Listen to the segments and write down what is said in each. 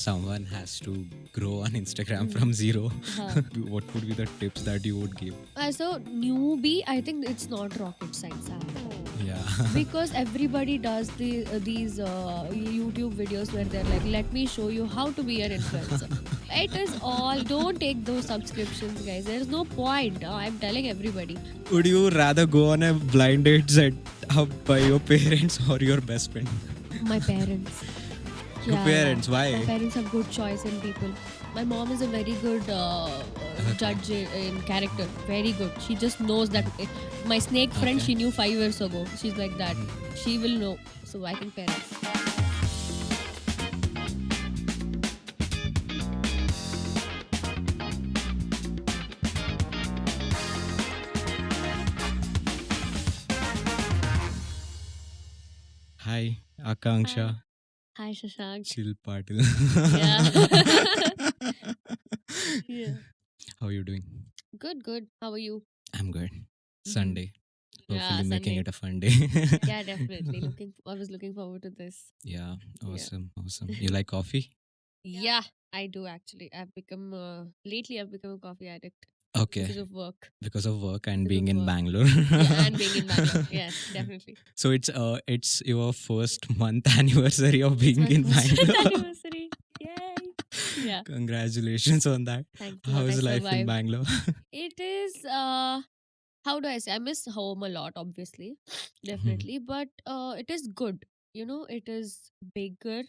someone has to grow on Instagram from zero, what would be the tips that you would give? As a newbie, I think it's not rocket science at all. Yeah. Because everybody does these YouTube videos where they're like, let me show you how to be an influencer. It is all, don't take those subscriptions, guys. There's no point. I'm telling everybody. Would you rather go on a blind date set up by your parents or your best friend? My parents. Your parents, why? My parents have good choice in people. My mom is a very good judge in character. Very good. She just knows that my snake friend Okay. she knew 5 years ago. She's like that. She will know. So I think parents. Hi, Akanksha. Hi Shashank. Chillpatill. Yeah. Yeah. How are you doing? Good. How are you? I'm good. Sunday. Yeah, Hopefully making Sunday. it a fun day. Yeah, definitely. I was looking forward to this. Yeah, awesome. You like coffee? Yeah, I do actually. Lately I've become a coffee addict Okay. because of work. Because of work and Because being of in work. Bangalore. Yeah, and being in Bangalore. Yes, definitely. So it's your first month anniversary of being in Bangalore. Anniversary. Yay. Yeah. Congratulations on that. Thank you. How I is life in survived. Bangalore? It is how do I say? I miss home a lot, obviously. Definitely. But it is good. You know, it is bigger.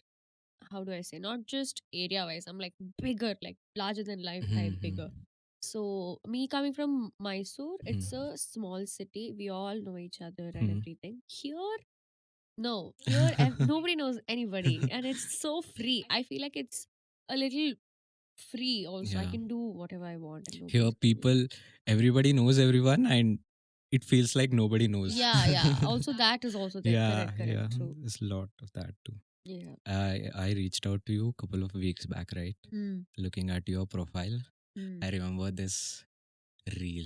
How do I say? Not just area wise. I'm like bigger, like larger than life type bigger. So me coming from Mysore, it's a small city. We all know each other and everything. Here, no. Here, nobody knows anybody, and it's so free. I feel like it's a little free. Also, I Yeah. can do whatever I want. And Here everybody knows everyone and it feels like nobody knows. Yeah. Also, that is also there. Yeah, Correct. True. there's a lot of that too. Yeah. I reached out to you a couple of weeks back, right? Looking at your profile, I remember this reel.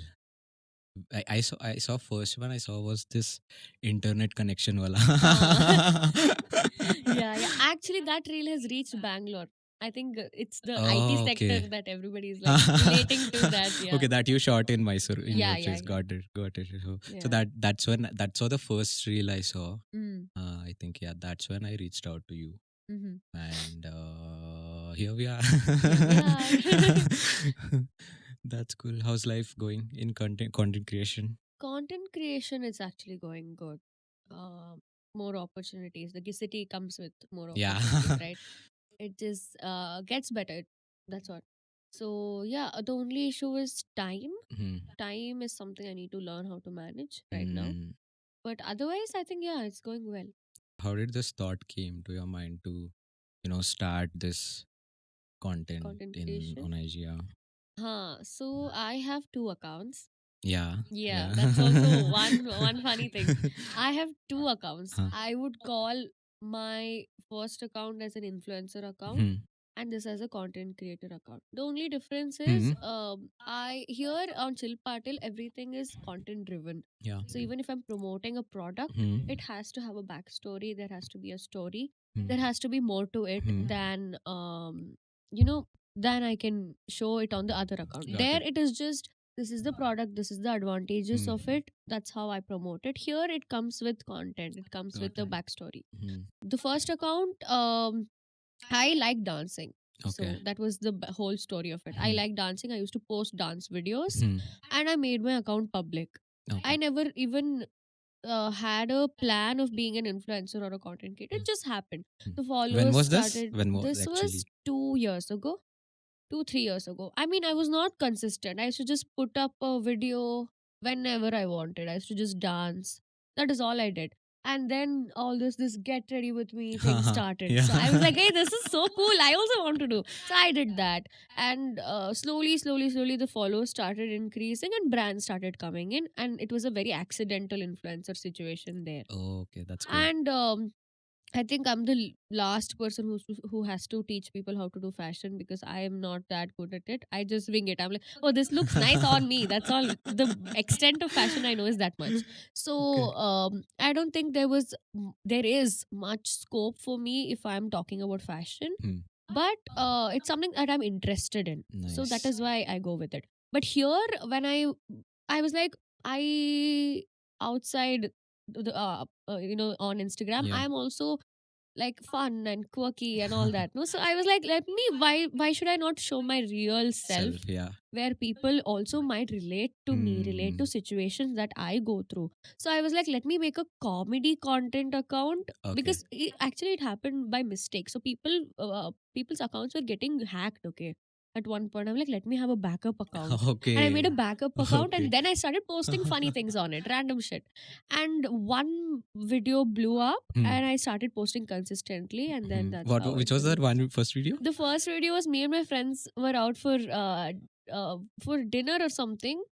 I saw first one I saw was this internet connection wala. Yeah. Actually, that reel has reached Bangalore. I think it's the Oh, IT sector okay. that everybody is like relating to that. Yeah. Okay, that you shot in Mysore in Yeah, your yeah, place. yeah. Got it. So Yeah. that's the first reel I saw. Mm. I think that's when I reached out to you, Mm-hmm. and here we are. That's cool. How's life going in content creation? Content creation is actually going good. More opportunities. The city comes with more Yeah. opportunities, right? It just gets better. That's what. So yeah, the only issue is time. Time is something I need to learn how to manage right now. But otherwise, I think yeah, it's going well. How did this thought came to your mind to, start this content creation on IGA? So I have 2 accounts. Yeah. Yeah, that's also one funny thing. I have 2 accounts. Huh. I would call my first account as an influencer account and this as a content creator account. The only difference is I here on Chill Patil everything is content driven. Yeah. So even if I'm promoting a product, it has to have a backstory, there has to be a story, there has to be more to it than you know than I can show it on the other account. Got There it. it is just this is the product, this is the advantages of it, that's how I promote it. Here it comes with content, it comes with the backstory. The first account I like dancing. So Okay. that was the whole story of it. I like dancing, I used to post dance videos and I made my account public. Okay. I never even had a plan of being an influencer or a content creator. It just happened. The followers When was this? started. When was This actually? was 2 years ago. 2 3 years ago. I mean, I was not consistent. I used to just put up a video whenever I wanted. I used to just dance. That is all I did. And then all this get ready with me thing started. Yeah. So I was like, hey, this is so cool. I also want to do. So I did that. And slowly, the followers started increasing and brands started coming in. And it was a very accidental influencer situation there. Oh, okay, that's cool. And I think I'm the last person who has to teach people how to do fashion because I am not that good at it. I just wing it. I'm like, oh, this looks nice on me. That's all. The extent of fashion I know is that much. So I don't think there is much scope for me if I'm talking about fashion. but it's something that I'm interested in. So that Nice. is why I go with it. But here, when I was like, I outside on Instagram, Yeah. I'm also like fun and quirky and all that. No, so I was like, let me, why should I not show my real self, Self, yeah. where people also might relate to me, relate to Hmm. situations that I go through. So I was like, let me make a comedy content account, Okay. because actually it happened by mistake. So people's accounts were getting hacked. Okay, at one point I'm like, let me have a backup account, and I made Okay. a backup account, Okay. and then I started posting funny things on it, random shit. And one video blew up, Hmm. and I started posting consistently, and then Hmm. that's What? how Which it was that grew. one first video? The first video was me and my friends were out for dinner or something.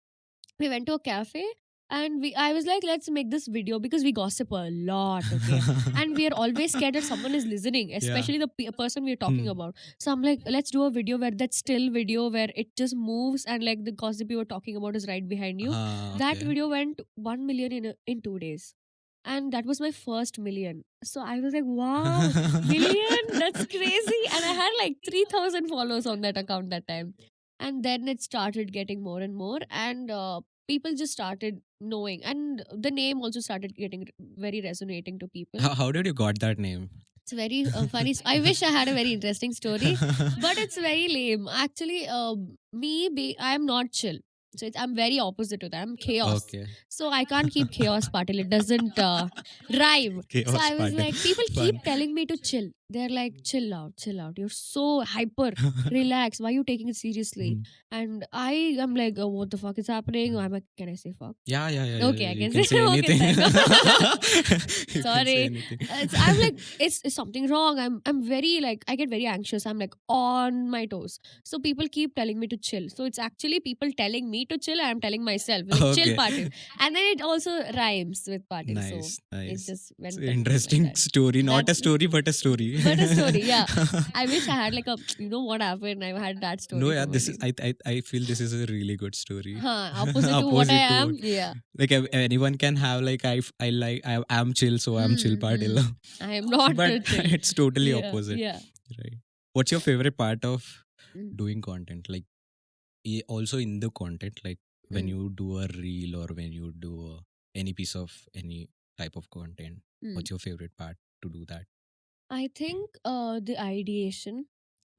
We went to a cafe, and we I was like, let's make this video, because we gossip a lot, okay? And we are always scared that someone is listening, Yeah. especially the person we're talking Hmm. about. So I'm like, let's do a video where that still video where it just moves, and like the gossip you were talking about is right behind you. That Okay. video went 1 million in 2 days. And that was my first million. So I was like, wow, million? That's crazy. And I had like 3,000 followers on that account that time. And then it started getting more and more. And people just started knowing. And the name also started getting very resonating to people. How did you got that name? It's very funny. I wish I had a very interesting story, but it's very lame. Actually, I am not chill. So I'm very opposite to that. I'm chaos. Okay. So I can't keep chaos Patil. It doesn't rhyme. So Chaos I was Patil. like, people keep Fun. telling me to chill. They're like, chill out, chill out. You're so hyper. Relax. Why are you taking it seriously? Hmm. And I am like, what the fuck is happening? I'm like, can I say fuck? Yeah, yeah, yeah, yeah. Okay, I You can can say. say Okay, anything. thank God. You can say Sorry. anything. I'm like, it's something wrong. I'm very like, I get very anxious. I'm like on my toes. So people keep telling me to chill. So it's actually people telling me to chill. I'm telling myself like chill Okay. patil, and then it also rhymes with patil. So Nice, it nice. just It's went an like interesting that. story. Not a That's story, but a story. but a story. Yeah, I wish I had like a what happened. I had that No, story yeah, for my this is name. I feel this is a really good story. Huh, opposite to what I Opposite to am. what Yeah. like anyone can have like I like I'm chill, so I'm chill Hmm. partil. I am not But chill. it's totally Yeah. opposite, Yeah. right? What's your favorite part of Mm, doing content? Like also in the content, like when mm, you do a reel or when you do any piece of any type of content, mm. what's your favorite part to do that? I think the ideation,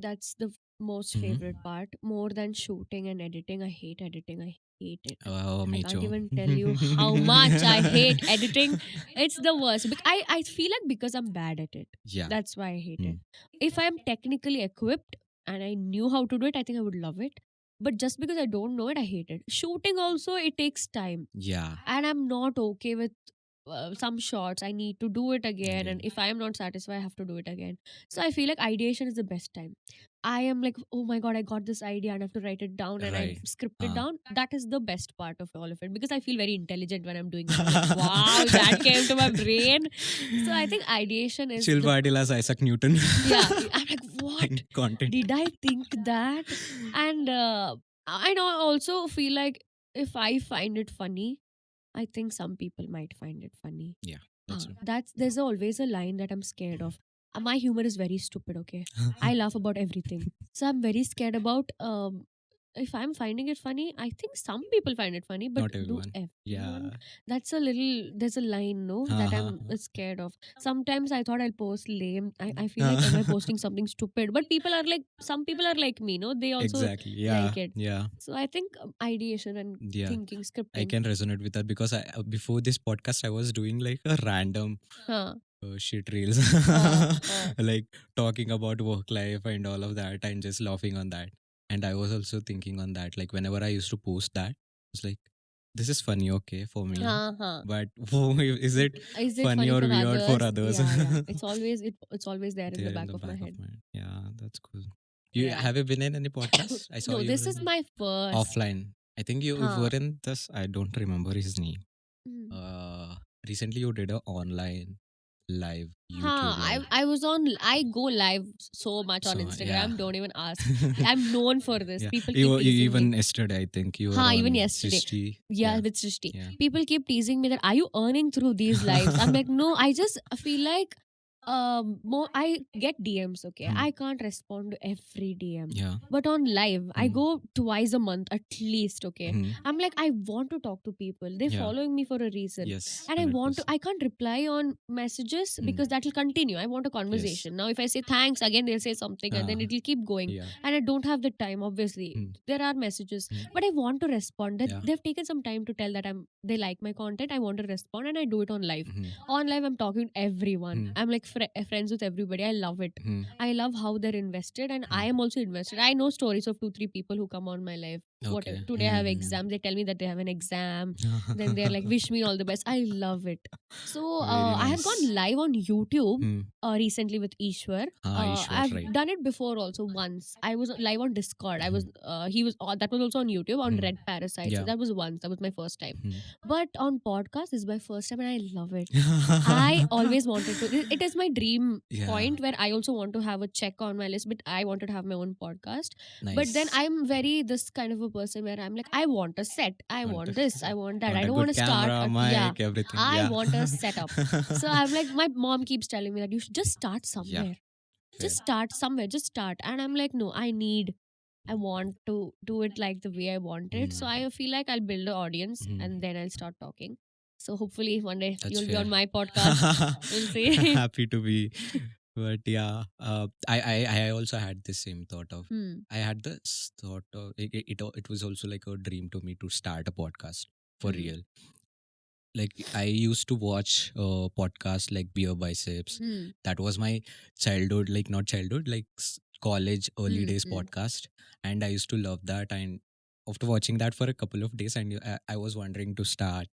that's the most Mm-hmm. favorite part, more than shooting and editing. I hate editing. I hate it. Oh, I me can't too. even tell you how much I hate editing. It's the worst. I feel like because I'm bad at it. Yeah. That's why I hate it. Mm. If I'm technically equipped and I knew how to do it, I think I would love it. But just because I don't know it, I hate it. Shooting also, it takes time. Yeah. And I'm not okay with some shots. I need to do it again, and Again. if I am not satisfied, I have to do it again. So I feel like ideation is the best time. I am like, oh my god, I got this idea and I have to write it down, and I Right. script it down. That is the best part of all of it, because I feel very intelligent when I'm doing it. I'm like, wow, that came to my brain. So I think ideation is Chill the partil as Isaac Newton. yeah. I'm like, what In content. did I think that? And I know, I also feel like if I find it funny, I think some people might find it funny. Yeah, that's true. That's There's always a line that I'm scared of. My humor is very stupid. Okay, I laugh about everything, so I'm very scared about if I'm finding it funny. I think some people find it funny, but Not do everyone. everyone? Yeah. That's a little. There's a line, no, that I'm scared of. Sometimes I thought I'll post lame. I feel like, am I posting something stupid? But people are like, some people are like me, no, they also Exactly. Yeah. like it. Yeah. So I think ideation and Yeah. thinking, I scripting. can resonate with that because before this podcast I was doing like a random Huh. shit reels, like talking about work life and all of that and just laughing on that. And I was also thinking on that, like whenever I used to post that, it's like this is funny, okay, for me, Huh. but is it Is it funny funny or for weird for others? others? Yeah, yeah. It's always there in the There in back the of my back of head. my yeah, that's cool. You Yeah. have you been in any podcast? I saw No, you this is in my first. offline. I think you Huh. were in this. I don't remember his name. Mm. Recently you did a online live Huh. YouTube live. I was on. I go live so much on So yeah, Instagram. Don't even ask. I'm known for this. yeah. People keep You teasing me. even yesterday I think you were Huh, even on yesterday. Srishti. Yeah, Yeah, with Srishti. yeah. People keep teasing me that, are you earning through these lives? I'm like, no, I just feel like more I get DMs, okay. Hmm. I can't respond to every DM. Yeah. But on live, I Hmm. go twice a month at least, okay. Hmm. I'm like, I want to talk to people. They're Yeah. following me for a reason. Yes. And I 100%. can't reply on messages Hmm. because that will continue. I want a Yes. conversation. Now, if I say thanks, again they'll say something and then Uh, it'll keep going. yeah. And I don't have the time, obviously. Hmm. There are messages, Hmm. but I want to respond. That Yeah. they've taken some time to tell that they like my content. I want to respond and I do it on live. Hmm. On live, I'm talking to everyone. Hmm. I'm like friends with everybody. I love it. Hmm. I love how they're invested, and I Hmm. am also invested. I know stories of 2 3 people who come on my live. What Okay. today I have Hmm. exam, they tell me that they have an exam, then they're like wish me all the best. I love it. So Very I have gone nice. live on YouTube Hmm. recently with Ishwar. Ah, Ishwar, I've right. done it before also once. I was live on Discord. I Hmm. was he was that was also on YouTube on Hmm. Red Parasite. So Yeah. that was once. That was my first time. Hmm. But on podcast is my first time and I love it. I always wanted to. It is my dream Yeah. point where I also want to have a check on my list, but I wanted to have my own podcast. But then Nice. I'm very this kind of a person where I'm like, I want a set, I Want want this, I want that. want I a don't want good to start. camera, Yeah, mic, everything. I Yeah. want a setup. So I'm like, my mom keeps telling me that you should just start Yeah. somewhere. Fair. Just start somewhere. Just start. And I'm like, no, I want to do it like the way I want it. So Hmm. I feel like I'll build an audience Hmm. and then I'll start talking. So hopefully one day That's you'll be fair. on my podcast. We'll see. Happy to be. But yeah, I also had the same thought of. Hmm. I had this thought of it was also like a dream to me to start a podcast for Hmm. real. Like I used to watch podcasts like Beer Biceps. Hmm. That was my childhood, like not childhood, like college early Hmm. days Hmm. podcast, and I used to love that. And after watching that for a couple of days, and I was wondering to start,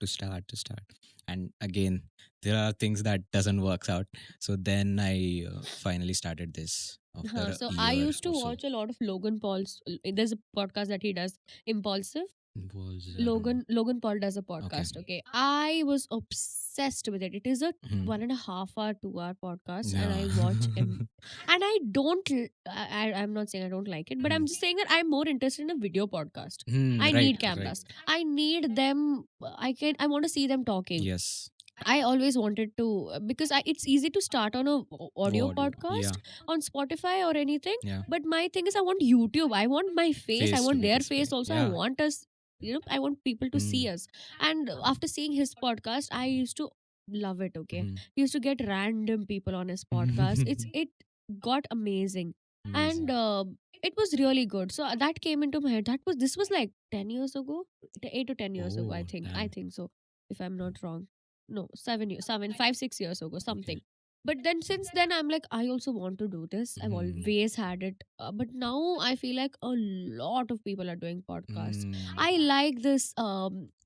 and again there are things that doesn't works out. So then I finally started this after a So I year used to or so. watch a lot of Logan Paul's. There's a podcast that he does, Impulsive. Was I don't know. Logan Paul does a Okay. podcast. Okay, I was obsessed with it. It is a Hmm. 1.5 hour, 2 hour podcast, and Yeah. I watch him. And I don't. I'm not saying I don't like it, but Hmm. I'm just saying that I'm more interested in a video podcast. Hmm, I right, need right. cameras. I need them. I want to see them talking. Yes. I always wanted to because it's easy to start on a audio Audio. podcast Yeah. on Spotify or anything. Yeah. But my thing is, I want YouTube. I want my face. I Face to want be their displayed. face also. I Yeah. want us. I want people to see Mm. us. And after seeing his podcast, I used to love it. Okay, Mhm. he used to get random people on his podcast. It got amazing, and Amazing. it was really good. So that came into my head. This was like 10 years ago, 8 to 10 years ago. I Oh, think. I damn. think so, if I'm not wrong. No, 7 years, 5 6 years ago, Okay. something. But then since then I'm like, I also want to do this. I've Mm. always had it, but now I feel like a lot of people are doing podcasts. Mm. I like this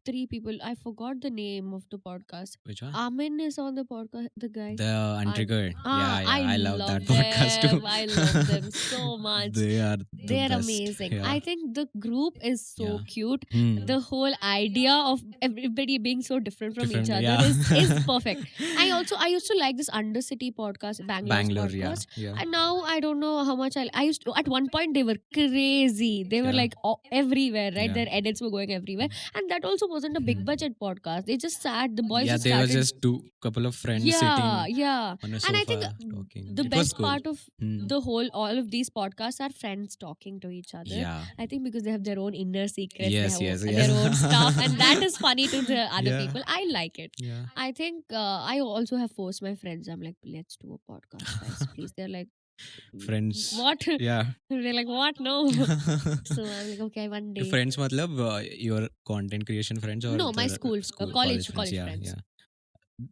3 people, I forgot the name of the podcast. Which one? Amin is on the podcast, the guy. The Untriggered. Yeah, yeah. I I love that love podcast too. them. I love them so much. They are the They're best. amazing. Yeah. I think the group is Yeah. so cute. Hmm. The whole idea of everybody being so different from each Different. other Yeah. is perfect. I used to like this Undercity podcast, Bangalore's Bangalore. Yeah. podcast. Yeah. And now I don't know how much I used to. At one point they were crazy. They were Yeah. like everywhere, right? Yeah. Their edits were going everywhere. And that also wasn't a big budget podcast. They just sat, the boys Yeah, just they were started. just two couple of friends Yeah, sitting yeah. on a And I think sofa talking. the It was best cool. part of Hmm. all of these podcasts are friends talking to each other. Yeah. I think because they have their own inner secrets, Yes, they have yes, yes. their own stuff, and that is funny to the other Yeah. people. I like it. Yeah. I think I also have forced my friends. I'm like, let's do a podcast, guys, please. They're like, Friends. what? Yeah. They're like, what? No. So I'm like, okay, one day. Friends, matlab your content creation friends or No, my the school, college friends? Yeah, friends. yeah.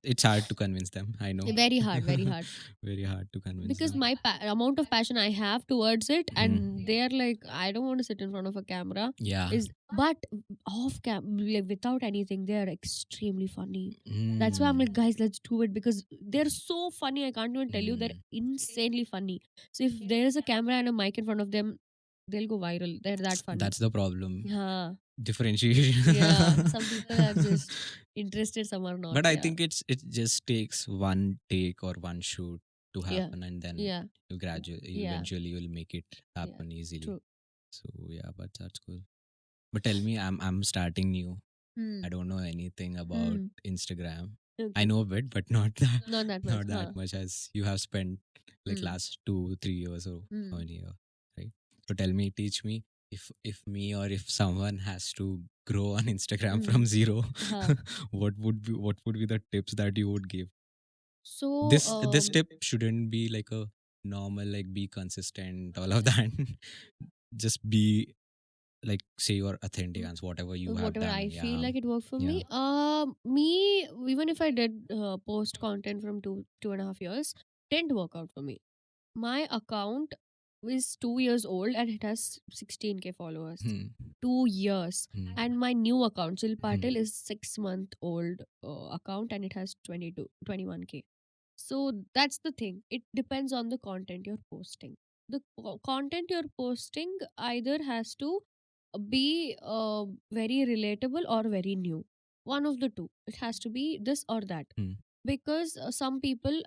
It's hard to convince them. I know. Very hard, very hard. Very hard to convince Because them. my amount of passion I have towards it, Mhm. and they're like, I don't want to sit in front of a camera. Yeah. But off cam, like without anything, they are extremely funny. That's why I'm Mm. like, guys, let's do it because they're so funny. I can't even tell you, they're insanely funny. So if there is a camera and a mic in front of them, they'll go viral. They're that funny. That's the problem. Yeah, Differentiation. yeah. Some people are just interested, some are not. But I Yeah. think it just takes one take or one shoot to Yeah. happen, and then Yeah. you gradually, Yeah. eventually, you'll make it happen easily. True. So yeah, but that's cool. But tell me, I'm starting new. Hmm. I don't know anything about Hmm. Instagram. I Okay. know a bit, but not that Not that much. not Huh. that much as you have spent like Hmm. last 2-3 years or how Hmm. many years, right? So tell me, teach me, if me or if someone has to grow on Instagram Hmm. from zero, Huh. what would be the tips that you would give? So, This tip shouldn't be like a normal like be consistent, all of that. Just be like say your authentic and whatever you have whatever done. I feel Yeah. like it worked for Yeah. me. Me, even if I did post content from 2.5 years, didn't work out for me. My account is 2 years old and it has 16K followers. Hmm. 2 years. Hmm. And my new account, Hmm. chillpatill, is 6 month old account and it has 21K. So that's the thing. It depends on the content you're posting. The content you're posting either has to be very relatable or very new. One of the two. It has to be this or that. Hmm. Because some people,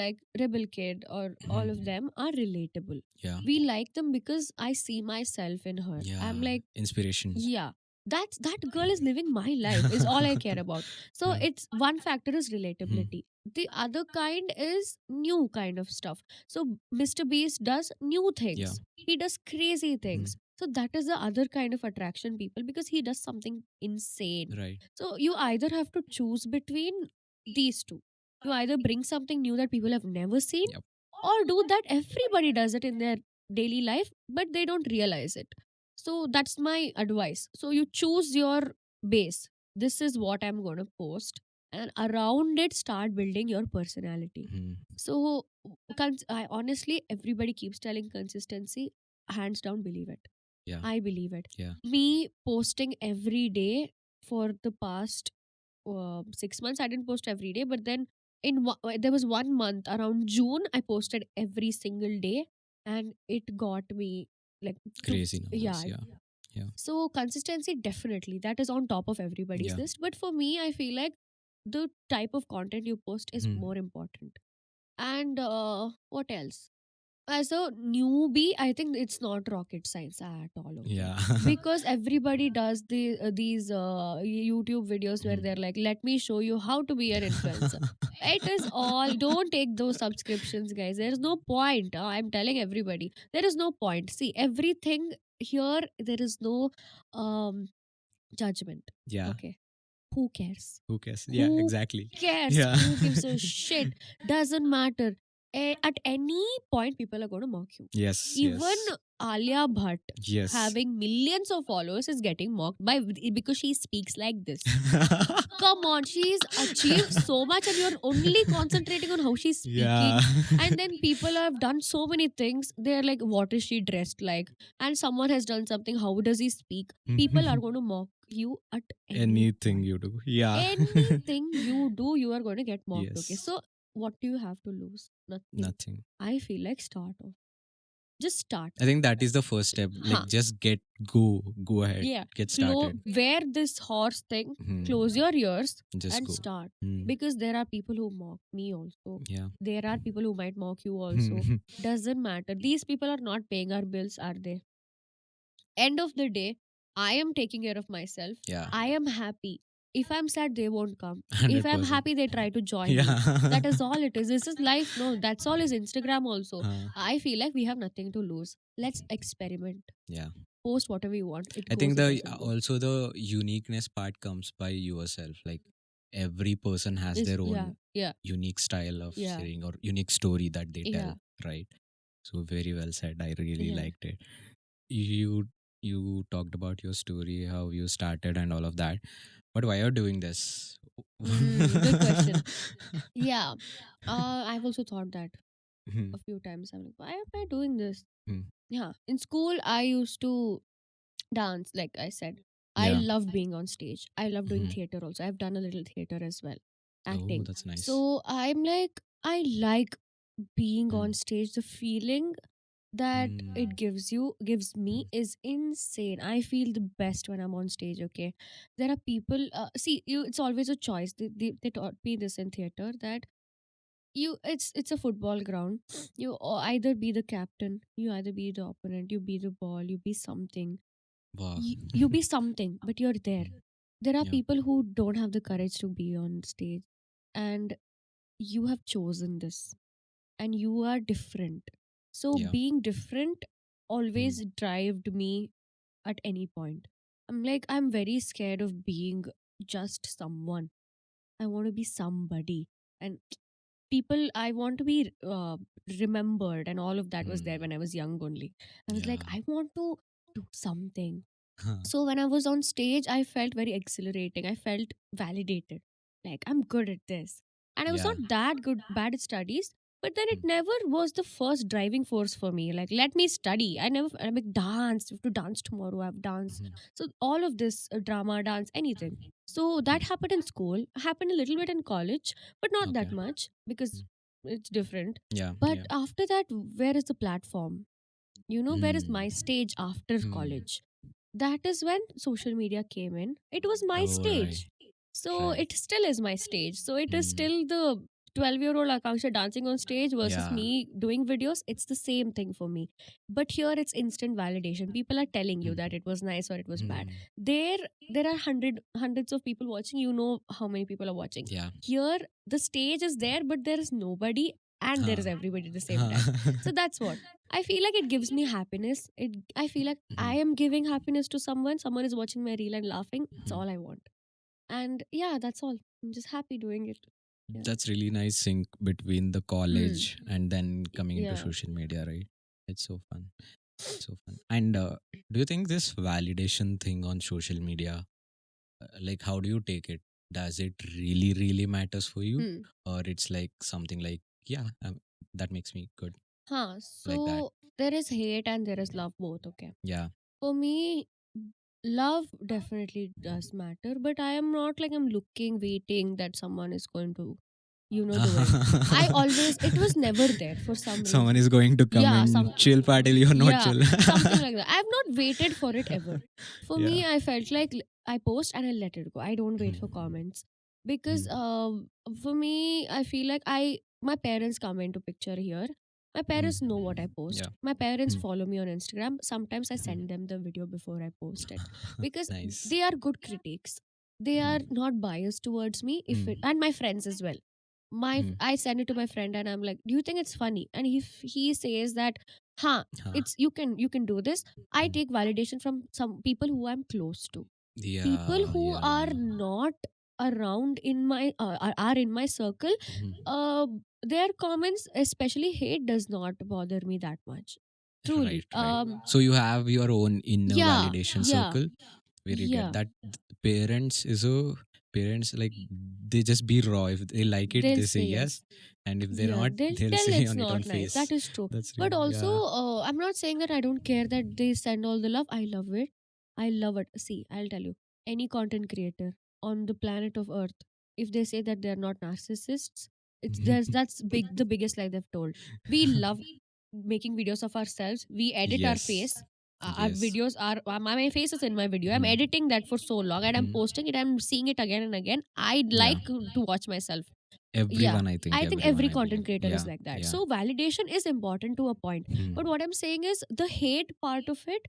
like Rebel Kid or all of Hmm. them, are relatable. Yeah. We like them because I see myself in her. I'm Yeah. like, Inspirations. yeah, that girl is living my life, is all I care about. So Yeah. it's one factor is Hmm. relatability. The other kind is new kind of stuff. So Mr. Beast does new Yeah. things. He does crazy Hmm. things. So that is the other kind of attraction people, because he does something insane. Right. So you either have to choose between these two. You either bring something new that people have never seen, Yep. or do that everybody does it in their daily life but they don't realize it. So that's my advice. So you choose your base. This is what I'm going to post, and around it start building your personality. Hmm. So I honestly, everybody keeps telling consistency. Hands down, believe it. Yeah. I believe it. Yeah. Me posting every day for the past 6 months, I didn't post every day, but then there was one month around June, I posted every single day, and it got me like Crazy numbers. yeah. Yeah. Yeah. So consistency, definitely, that is on top of everybody's Yeah. list. But for me, I feel like the type of content you post is Hmm. more important. And what else? As a newbie, I think it's not rocket science at all, okay? Yeah. Because everybody does these YouTube videos where Hmm. they're like, let me show you how to be an influencer. It is all, don't take those subscriptions, guys. There is no point. I'm telling everybody, there is no point. See, everything here, there is no um, judgment, Yeah. okay? Who cares? Who cares? Yeah. Who Exactly. cares? Yeah. Who gives a shit? Doesn't matter. At any point, people are going to mock you. Yes. Even Yes. Alia Bhatt, Yes. having millions of followers, is getting mocked by because she speaks like this. Come on, she's achieved so much, and you're only concentrating on how she's Yeah. speaking. And then people have done so many things. They're like, what is she dressed like? And someone has done something. How does he speak? People are going to mock you at any Anything point. you do. Yeah. Anything you do, you are going to get mocked. Okay, Yes. so what do you have to lose? Nothing. Nothing. I feel like start off. Just start. I think that is the first step. Huh. Like just go ahead, Yeah. get started. Wear this horse thing, Hmm. close your ears, Just and go. start. Hmm. Because there are people who mock me also. Yeah. There are people who might mock you also. Doesn't matter. These people are not paying our bills, are they? End of the day, I am taking care of myself. Yeah. I am happy. If I'm sad, they won't come. If I'm 100%. happy, they try to join me. Yeah. That is all it is. This is life. No, that's all is Instagram also. Uh, I feel like we have nothing to lose. Let's experiment. yeah. Post whatever you want. It I goes, think it the doesn't go. also the uniqueness part comes by yourself. Like every person has Is their yeah, own yeah, unique style of yeah, sharing or unique story that they tell, yeah, right? So very well said. I really yeah. liked it. You talked about your story, how you started and all of that. But why are you doing this? Good question. Yeah. I've also thought that Hmm. a few times. I'm like, why am I doing this? Hmm. Yeah. In school, I used to dance, like I said. I Yeah. loved being on stage. I love doing Hmm. theater also. I've done a little theater as well, Oh, acting. that's nice. So I'm like, I like being Hmm. on stage. The feeling that Hmm. it gives me is insane. I feel the best when I'm on stage. Okay, there are people. See, you. It's always a choice. They taught me this in theater that it's a football ground. You either be the captain, you either be the opponent, you be the ball, you be something. Wow. You be something, but you're there. There are Yeah. people who don't have the courage to be on stage. and you have chosen this, and you are different. So Yeah. being different Hmm. always drived me at any point. I'm like, I'm very scared of being just someone. I want to be somebody. And people, I want to be remembered, and all of that was there Hmm. when I was young only. I was like, Yeah. I want to do something. Huh. So when I was on stage, I felt very exhilarating. I felt validated. Like, I'm good at this. And I was Yeah. not that good bad at studies, but then it Hmm. never was the first driving force for me. Like, let me study. I'm like, dance. You have to dance tomorrow. I've danced. Hmm. So all of this drama, dance, anything. So that Hmm. happened in school, happened a little bit in college, but not that Okay. much because Hmm. it's different. Yeah. But Yeah. after that, where is the platform? Where is Hmm. my stage after Hmm. college? That is when social media came in. It was my Oh, right. stage. So Right. it still is my stage. So it is Hmm. still the 12-year-old Akanksha dancing on stage versus Yeah. me doing videos. It's the same thing for me. But here it's instant validation. People are telling you Hmm. that it was nice or it was bad. Hmm. There there are hundreds of people watching. You know how many people are watching. Yeah. Here the stage is there, but there is nobody and there Huh. is everybody at the same Huh. time. So that's what I feel like. It gives me happiness. I feel like I Hmm. am giving happiness to someone. Someone is watching my reel and laughing. It's Hmm. all I want. And yeah, that's all. I'm just happy doing it. Yeah. That's really nice sync between the Hmm. college and then coming into Yeah. social media, right? It's so fun. So fun. And do you think this validation thing on social media, like, how do you take it? Does it really, really matters for you, Hmm. or it's like something like, yeah, that makes me good, Huh. like that? So there is hate and there is love both. Okay. Yeah. For me, love definitely does matter, but I am not like I'm looking, waiting that someone is going to, do it. I always, it was never there for some Someone reason. is going to come Yeah, and chill party. You're not yeah, chill. something like that. I've not waited for it ever. For Yeah. me, I felt like I post and I let it go. I don't wait for Hmm. comments because Hmm. for me, I feel like my parents come into picture here. My Hmm. parents know what I post. Yeah. My parents Hmm. follow me on Instagram. Sometimes I Hmm. send them the video before I post it because Nice. they are good critics. They Hmm. are not biased towards me. If Hmm. it, and my friends as well. Hmm. I send it to my friend and I'm like, do you think it's funny? And if he says that, huh, Huh. it's you can do this, I Hmm. take validation from some people who I'm close to. People Yeah. who Yeah. are not around in my are in my circle, Hmm. uh their comments, especially hate, does not bother me that much, truly. Right. Right. So you have your own inner Yeah, validation yeah, circle where you get yeah, that. Parents is a parents, like, they just be raw. If they like it, they'll they say say yes, yes. and if they're Yeah, not, they'll they'll tell say it's on it on not nice. That face. is true. That's But real. also, Yeah. I'm not saying that I don't care that they send all the love. I love it. I love it. See, I'll tell you, any content creator on the planet of Earth, if they say that they're not narcissists, that's the biggest lie they've told. We love making videos of ourselves. We edit our Yes. face. Our Yes. videos are my face is in my video. I'm Hmm. editing that for so long and I'm Hmm. posting it. I'm seeing it again and again. I Yeah. like to watch myself. Yeah, Everyone, I think I think everyone, every I believe. content creator is Yeah. like that. Yeah. So validation is important to a point. Hmm. But what I'm saying is the hate part of it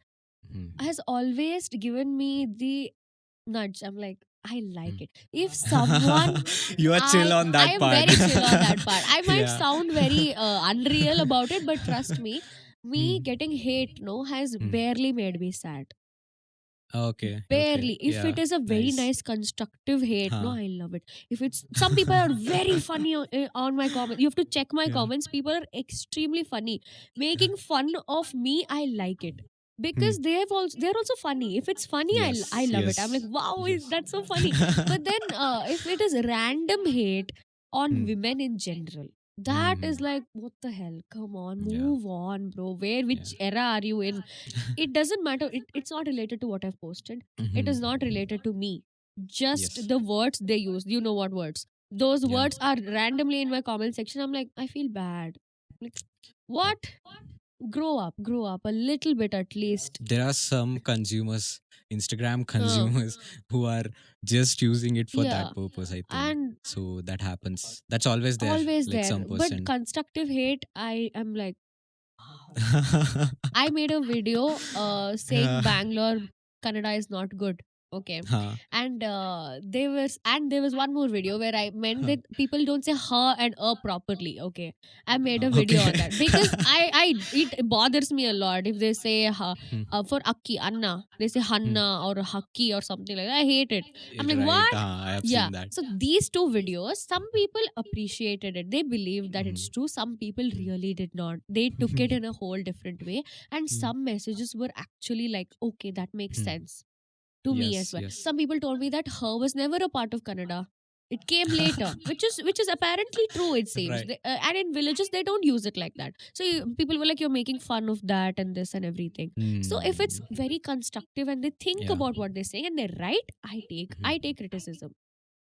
Hmm. has always given me the nudge. I'm like, I like Hmm. it. If someone, You are chill on I that am part. very chill on that part. I might Yeah. sound very unreal about it, but trust me, me Hmm. getting hate no has Hmm. barely made me sad. Okay. Okay. Barely. If Yeah. it is a very Nice. nice constructive hate, no, Huh. I love it. If it's some people are very funny on my comments. You have to check my Yeah. comments. People are extremely funny, making fun of me. I like it Hmm. because they're also funny. If it's funny, I Yes. love it. I'm like, Yes. wow, Yes. that's so funny. But then if it is random hate on Hmm. women in general. That is Hmm. like, what the hell? Come on, Yeah. move on, bro. Yeah. Which era are you in? It doesn't matter. It's not related to what I've posted. It Hmm. is not related to me. Just Yes. the words they use. You know what words? Those Yeah. words are randomly in my comment section. I'm like, I feel bad. Like, what? Grow up a little bit at least. There are some consumers, Instagram Uh, consumers, who are just using it for yeah. that purpose, I think. And So that happens. That's always there, always like there. some But person. constructive hate, I am like, wow. I made a video saying Yeah. Bangalore, Canada is not good. Okay. Huh. And there was one more video where I meant that people don't say her and properly. Okay. I made a video Okay. on that because I it bothers me a lot if they say Hmm. for Akki Anna, they say Hmm. Hanna or Hakki or something like that. I hate it. I'm like, Right. what? I have Yeah. seen that. So these two videos, some people appreciated it. They believed that Hmm. it's true. Some people Hmm. really did not. They took it in a whole different way. And Hmm. some messages were actually like, okay, that makes Hmm. sense to me as Yes. well. Yes. Some people told me that her was never a part of Canada. It came later, which is apparently true. It seems, Right. and in villages they don't use it like that. So people were like, "You're making fun of that and this and everything." So if it's Hmm. very constructive and they think Yeah. about what they're saying and they're right, Hmm. I take criticism.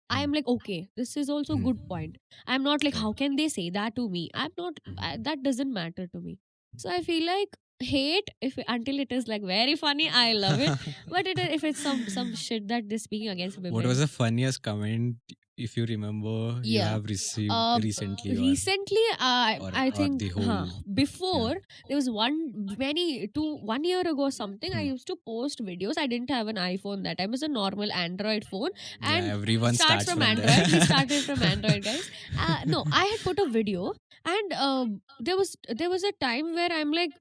I Hmm. am like, okay, this is also a Hmm. good point. I'm not like, Right. how can they say that to me? I'm not. Hmm. That doesn't matter to me. So I feel like hate if until it is like very funny, I love it. But if it's some shit that they're speaking against What was women, the funniest comment, if you remember, you yeah. have received Uh, recently, Recently, I or think, the whole? Yeah. before there was one year ago or something. I Hmm. used to post videos. I didn't have an iPhone that time. It was a normal Android phone, Yeah. and Everyone starts starts from from there. Android. We started from Android, guys. No, I had put a video, and there was a time where I'm like,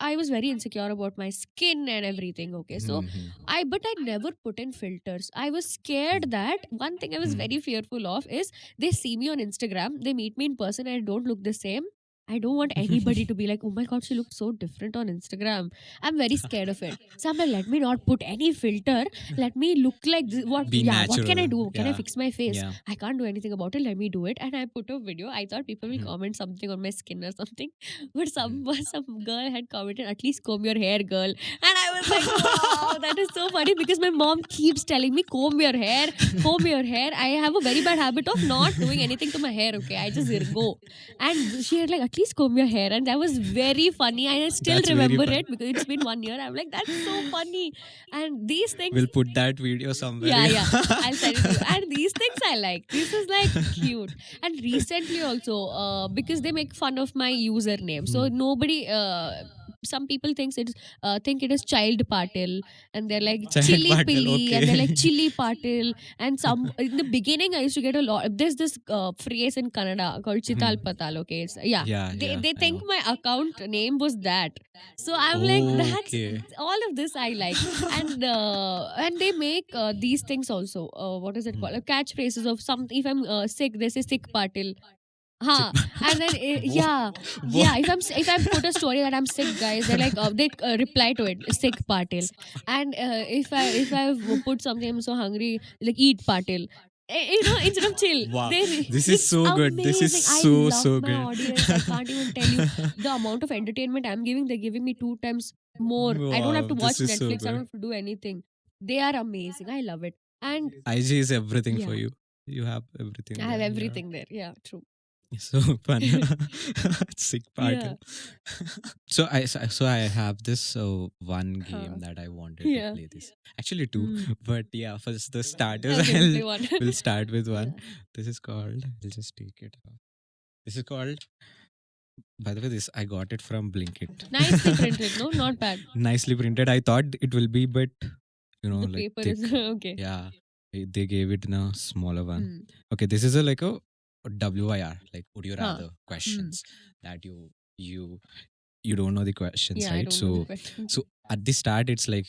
I was very insecure about my skin and everything. Okay, so Hmm. but I never put in filters. I was Hmm. scared that one thing I was Hmm. very fearful of is they see me on Instagram, they meet me in person, and I don't look the same. I don't want anybody to be like, oh my god, she looks so different on Instagram. I'm very scared of it. So I'm like, let me not put any filter. Let me look like this. What? Be Yeah, what can I natural. do? Can I Yeah. fix my face? Yeah. I can't do anything about it. Let me do it. And I put a video. I thought people will Hmm. comment something on my skin or something. But Hmm. some girl had commented, at least comb your hair, girl. And I was like, wow, that is so funny because my mom keeps telling me, comb your hair, comb your hair. I have a very bad habit of not doing anything to my hair, okay? I just go. And she had like, at least comb your hair. And that was very funny. I still That's very remember fun. it because it's been 1 year. I'm like, that's so funny. And these things, We'll put that video somewhere. yeah, Yeah. yeah. I'll send it to you. And these things I like. This is like cute. And recently also, because they make fun of my username, so Hmm. nobody. Some people think it is child patil, and they're like Child chili partner. pilly, and they're like Okay. chili patil. And some in the beginning, I used to get a lot. There's this phrase in Kannada called Hmm. chital patal. Okay, it's, yeah, Yeah. Yeah. they I think know. my account name was that. So I'm like, that's Okay. all of this I like. And they make these things also, what is it Hmm. called, catchphrases of some. If I'm sick, they say sick patil. Chick. Huh. And then What? yeah, What? yeah, if I put a story that I'm sick, guys, they're like, they reply to it, sick patil. And if I put something, I'm so hungry, like eat patil. Instead of chill, Wow. This is it's so good. This is amazing. I so love so my good. audience. I can't even tell you the amount of entertainment I'm giving. They're giving me 2 times more. I don't have Wow. to This watch is so Netflix. I don't good. have to do anything. They are amazing. I love it. And IG is everything for yeah, you. You have everything I have there. Yeah. everything there. Yeah, true. So fun. Sick part. Yeah. So I have this one Huh. game that I wanted to Yeah. play this. Actually two, Mm. but yeah, for the starters, Okay, I'll play one. we'll start with one. Yeah. This is called. I'll just take it out. This is called. By the way, this I got it from Blinkit. Nicely printed, no? Not bad. Nicely printed. I thought it will be, but The like paper thick. is okay. Yeah, they gave it in a smaller one. Mm. Okay, this is like a WIR, like would you Huh. rather Mm. questions that you don't know the questions, Yeah, I right? don't know the So questions. so at the start it's like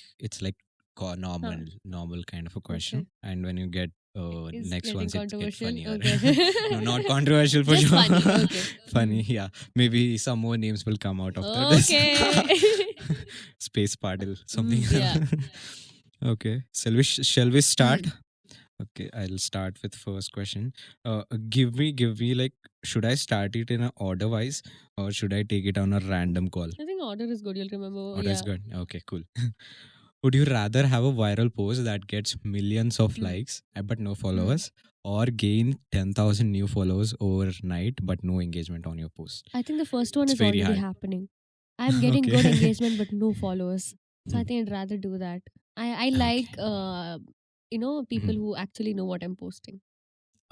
Huh. normal kind of a Okay. question, and when you get Is next getting ones it get controversial? funnier. Okay. No, not controversial for Just sure. funny. Okay. Funny, Mm. yeah. Maybe some more names will come out after this. Okay. Space paddle, something. Yeah. Okay, shall we start? Mm. Okay, I'll start with first question. Give me like, should I start it in a order wise or should I take it on a random call? I think order is good. You'll remember. Order is Yeah. good. Okay, cool. Would you rather have a viral post that gets millions of Mm. likes but no Mm. followers, or gain 10,000 new followers overnight but no engagement on your post? I think the first one It's is very already hard. happening. I'm getting good Okay. engagement but no followers. So I think I'd rather do that. I like Okay. people Mhm. who actually know what I'm posting.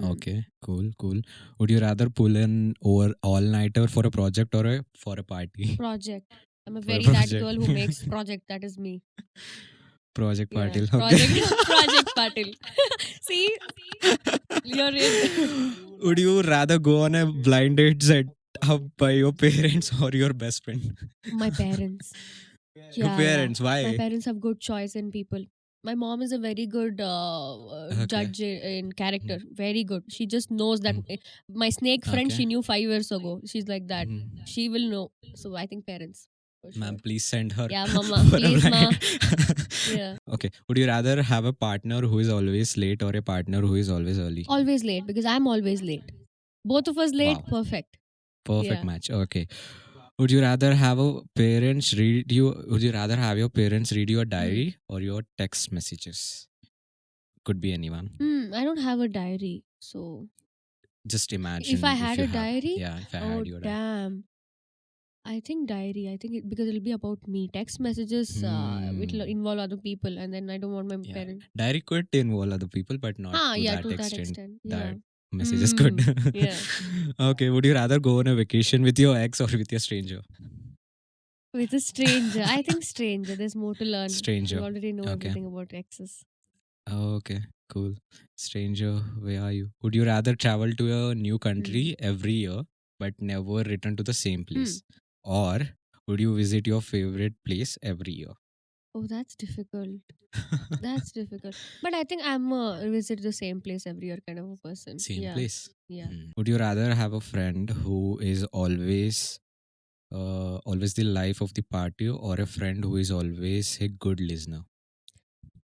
Mm. Okay, cool. Would you rather pull in over all nighter for a project or for a party? Project. I'm a For a very that project. girl who makes project. That is me. Project Yeah, Patil. project Okay. project Patil. See, you're in. Would you rather go on a blind date set up by your parents or your best friend? My parents. Your Yeah, yeah. parents. My Why? parents have good choice in people. My mom is a very good Okay. judge in character. Mm. Very good. She just knows that Mm. my snake friend Okay. she knew 5 years ago. She's like that. Mm. She will know. So I think parents for sure. Ma'am, please send her Yeah, mama. for a Please, ma. blind. Yeah. Okay. Would you rather have a partner who is always late or a partner who is always early? Always late because I'm always late. Both of us late. Wow. Perfect. Perfect Yeah. match. Okay. Would you rather have a parents read you? Would you rather have your parents read your diary or your text messages? Could be anyone. I don't have a diary. So Just if I imagine if had you a have. diary, Yeah, if I oh had your diary. damn. I think diary. I think because it'll be about me. Text messages, it'll Hmm. involve other people, and then I don't want my Yeah. parents. Diary could involve other people, but not Ah, to yeah, that to that extent. extent. Yeah. That messages could. Yeah. Okay. Would you rather go on a vacation with your ex or with your stranger? With a stranger. I think stranger. There's more to learn. We Stranger. already know Okay. everything about exes. Okay. Cool. Stranger, where are you? Would you rather travel to a new Hmm. country every year but never return to the same Hmm. place? Or would you visit your favorite place every year? Oh, that's difficult. That's difficult. But I think I'm a visit the same place every year kind of a person. Same Yeah. place. Yeah. Would you rather have a friend who is always the life of the party or a friend who is always a good listener?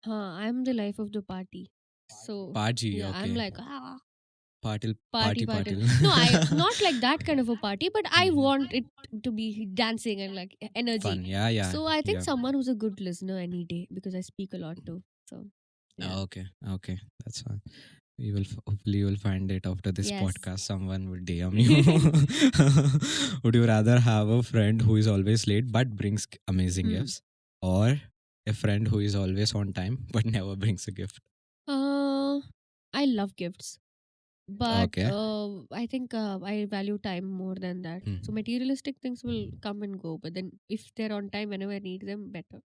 I'm the life of the party. So Paji, yeah, I'm okay. like Patil, party party, party. patil. No, I not like that kind of a party, but I Mhm. want it to be dancing and like energy. Fun. Yeah, yeah, So I think yeah. someone who's a good listener any day because I speak a lot too. So yeah. Okay, okay. That's fine. Hopefully you will find it after this Yes. podcast. Someone will DM you. Would you rather have a friend who is always late but brings amazing Hmm. gifts, or a friend who is always on time but never brings a gift? Uh, I love gifts, but Okay. I think I value time more than that. So Hmm. materialistic things will come and go, but then if they're on time whenever I need them, better.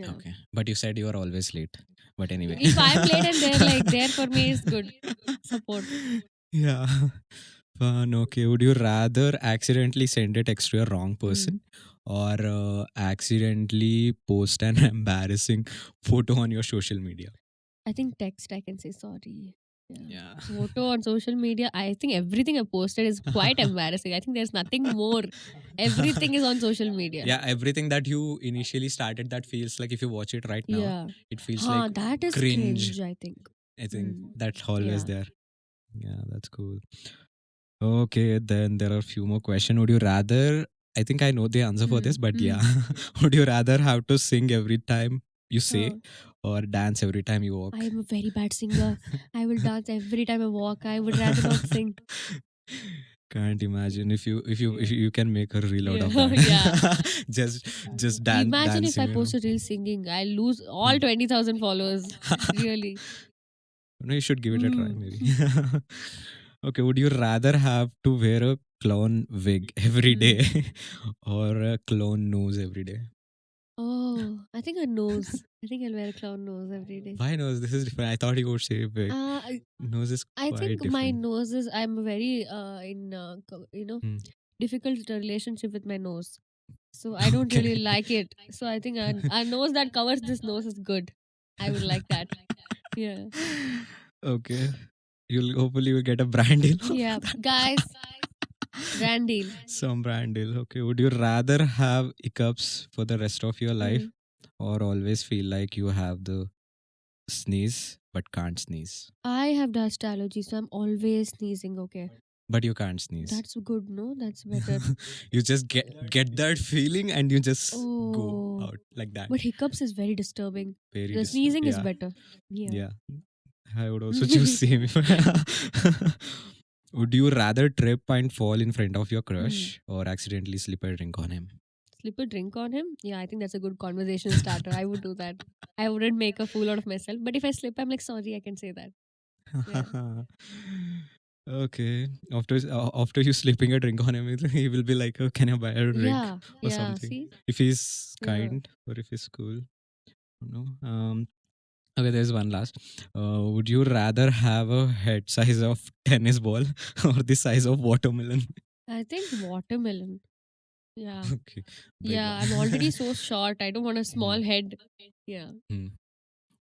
Yeah. Okay. But you said you are always late. But anyway. If I'm late and they're like there for me is good support. Yeah. Fun. Okay. Would you rather accidentally send a text to a wrong Hmm. person or accidentally post an embarrassing photo on your social media? I think text I can say sorry. Yeah. Yeah. Photo on social media, I think everything I posted is quite embarrassing. I think there's nothing more. Everything is on social media. Yeah, everything that you initially started that feels like if you watch it right now, Yeah. it feels like Huh, that is cringe. cringe, I think. I think Hmm. that's always Yeah. there. Yeah, that's cool. Okay, then there are a few more questions. Would you rather? I think I know the answer for Hmm. this, but Hmm. yeah. Would you rather have to sing every time you say Huh. or dance every time you I walk? am a very bad singer. I will dance every time I walk. I would rather not sing. Can't imagine if you can make a reel out Yeah. of that. Yeah. just Imagine if I dancing. post a reel singing. I'll lose all Hmm. 20,000 followers. Really. No, you should give it a try, Hmm. maybe. Okay, would you rather have to wear a clown wig every Hmm. day or a clown nose every day? Oh, I think a nose. I think I'll wear a clown nose every day. Why nose? This is different. I thought you would say wig. I Nose is I quite think my different. nose is. I'm very Hmm. difficult relationship with my nose. So I don't Okay. really like it. So I think a nose that covers this nose is good. I would like that. Yeah. Okay. You'll hopefully you'll get a brand deal Yeah. after that. Guys, brand deal. Some brand deal. Okay. Would you rather have hiccups for the rest of your life Mm. or always feel like you have the sneeze but can't sneeze? I have dust allergy, so I'm always sneezing. Okay. But you can't sneeze. That's good, no? That's better. You just get that feeling and you just go Oh. out like that. But hiccups is very disturbing. Very The sneezing is yeah. better. Yeah. Yeah. I would also choose same. Would you rather trip and fall in front of your Mm. crush or accidentally slip a drink on him? Slip a drink on him? Yeah, I think that's a good conversation starter. I would do that. I wouldn't make a fool out of myself. But if I slip, I'm like, sorry, I can say that. Yeah. Okay. After you slipping a drink on him, he will be like, "Oh, can I buy a drink Yeah. or Yeah. something?" See? If he's Yeah. kind or if he's cool. No. Okay, there's one last. Would you rather have a head size of tennis ball or the size of watermelon? I think watermelon. Yeah. Okay, big Yeah, one. I'm already so short. I don't want a Hmm. small head. Yeah. Hmm.